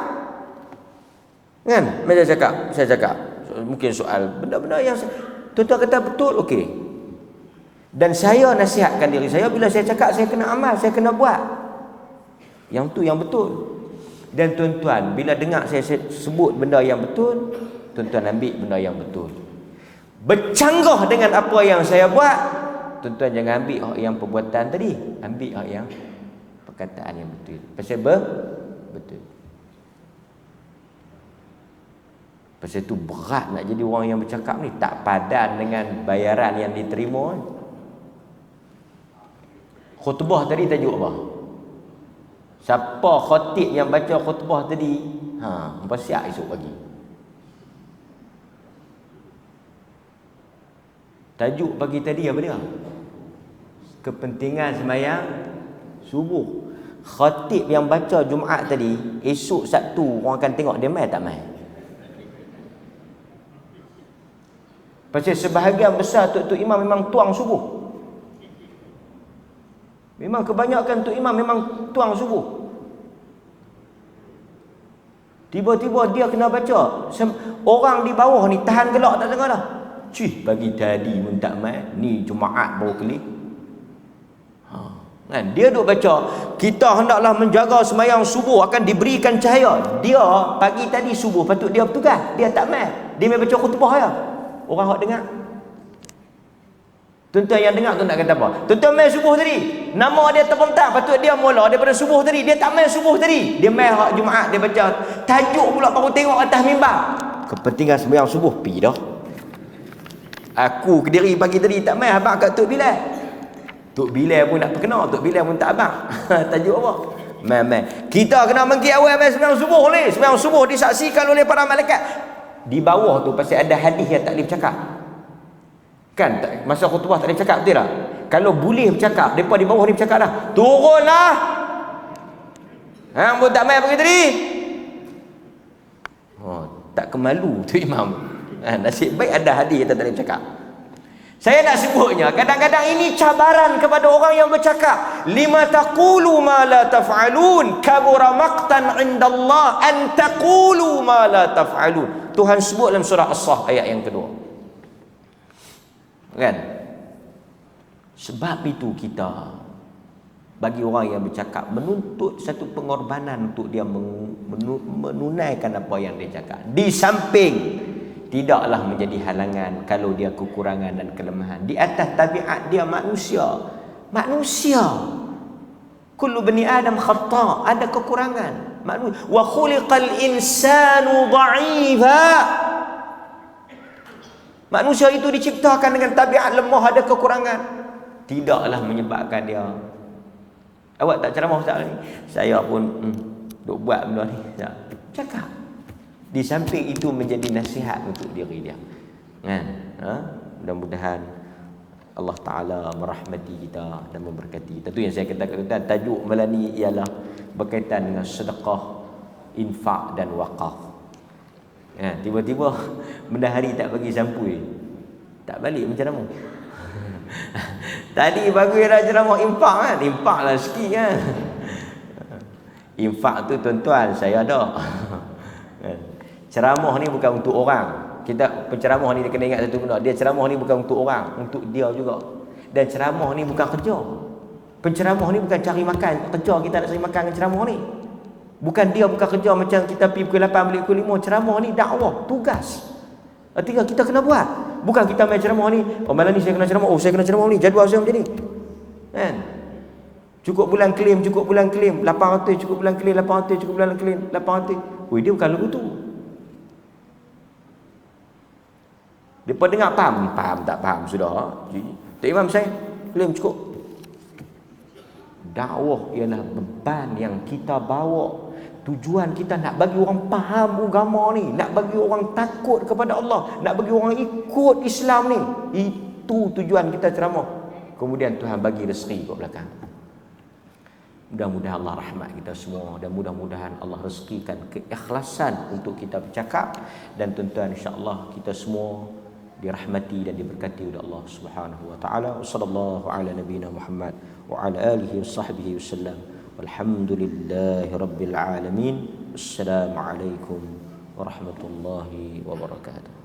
Kan? Macam saya cakap. Mungkin soal benda-benda yang tuan-tuan kata betul, okey. Dan saya nasihatkan diri saya, bila saya cakap, saya kena amal, saya kena buat. Yang tu yang betul. Dan tuan-tuan, bila dengar saya sebut benda yang betul, tuan-tuan ambil benda yang betul. Bercanggah dengan apa yang saya buat, tuan-tuan jangan ambil hak yang perbuatan tadi, ambil hak yang perkataan yang betul. Pasal betul. Pasal tu berat nak jadi orang yang bercakap ni, tak padan dengan bayaran yang diterima. Khutbah tadi tajuk apa? Siapa khatib yang baca khutbah tadi, hampa siap esok pagi. Tajuk pagi tadi apa dia? Kepentingan sembahyang subuh. Khatib yang baca Jumaat tadi, esok Sabtu orang akan tengok dia mai tak mai. Pasal sebahagian besar tok-tok imam memang tuang subuh. Memang kebanyakan tok imam memang tuang subuh. Tiba-tiba dia kena baca, orang di bawah ni tahan gelak tak dengar dah. Cih, pagi tadi pun tak mai, ni Jumaat baru kali. Kan? Dia duk baca, kita hendaklah menjaga sembahyang subuh akan diberikan cahaya. Dia pagi tadi subuh patut dia bertugas, dia tak mai. Dia mai baca khutbah ya. Orang hak dengar. Tuan-tuan yang dengar tu nak kata apa? Tuan-tuan mai subuh tadi, Nama dia terbentang. Patut dia mula daripada subuh tadi. Dia tak main subuh tadi. Dia main hak Jumaat. Dia baca tajuk pula baru tengok atas mimbar. Kepentingan sembahyang subuh pi dah. Aku Kediri pagi tadi tak main abang kat Tok Bilal. Tok Bilal pun nak perkenal, Tok Bilal pun tak abang. Tajuk apa? Main. Kita kena mengki awal main sembahyang subuh ni. Sembahyang subuh disaksikan oleh para malaikat. Di bawah tu pasti ada hadis yang tak boleh bercakap. Kan masa khutbah tak boleh bercakap, betul tak? Kalau boleh bercakap, depa di bawah ni bercakap dah. Turunlah. Hang pun tak main pergi tadi. Oh, tak kemalu tu imam. Nasib baik ada hadis yang tak boleh bercakap. Saya nak sebutnya, kadang-kadang ini cabaran kepada orang yang bercakap. Lima taqulu ma la taf'alun, kabura maqtan 'indallah an taqulu ma la taf'alun. Tuhan sebut dalam surah As-Saff ayat yang kedua. Kan? Sebab itu kita bagi orang yang bercakap menuntut satu pengorbanan untuk dia menunaikan apa yang dia cakap. Di samping tidaklah menjadi halangan kalau dia kekurangan dan kelemahan. Di atas tabiat dia manusia. Manusia. Kullu bani Adam khata', ada kekurangan. Wa khuliqal insanu dha'ifa. Manusia itu diciptakan dengan tabiat lemah, ada kekurangan. Tidaklah menyebabkan dia. Awak tak ceramah Ustaz ni? Saya pun duk buat benda ni. Cakap. Di samping itu menjadi nasihat untuk diri dia. Kan? Mudah-mudahan Allah Ta'ala merahmati kita dan memberkati kita. Itu yang saya katakan. Tajuk malam ni ialah berkaitan dengan sedekah, infak dan wakaf. Tiba-tiba benda hari tak bagi sampul. Tak balik menceramah. Tadi bagi dah ceramah infak kan. Infak lah sikit kan. Infak tu tuan-tuan saya ada. Ceramah ni bukan untuk orang. Kita penceramah ni dia kena ingat satu benda. Dia ceramah ni bukan untuk orang, untuk dia juga. Dan ceramah ni bukan kerja. Penceramah ni bukan cari makan. Kerja kita nak cari makan dengan ceramah ni. Bukan dia bukan kerja macam kita pergi pukul 8 balik pukul 5. Ceramah ni dakwah, tugas. Artinya kita kena buat. Bukan kita main ceramah ni, oh malam ni saya kena ceramah, oh saya kena ceramah ni, jadual saya macam ni. Kan? Cukup bulan klaim, 800, cukup bulan klaim 800, cukup bulan klaim 800. Oi, dia bukan lagu tu. Depa dengar faham tak faham sudah. Tak imam saya klaim cukup. Dakwah ialah beban yang kita bawa. Tujuan kita nak bagi orang faham agama ni, nak bagi orang takut kepada Allah, nak bagi orang ikut Islam ni. Itu tujuan kita ceramah. Kemudian Tuhan bagi rezeki kat belakang. Mudah-mudahan Allah rahmat kita semua dan mudah-mudahan Allah rezekikan keikhlasan untuk kita bercakap, dan tuan-tuan insya-Allah kita semua dirahmati dan diberkati oleh Allah Subhanahu wa taala. Sallallahu ala nabiyina Muhammad wa ala alihi washabbihi wasallam. Walhamdulillahi rabbil alamin. Assalamualaikum warahmatullahi wabarakatuh.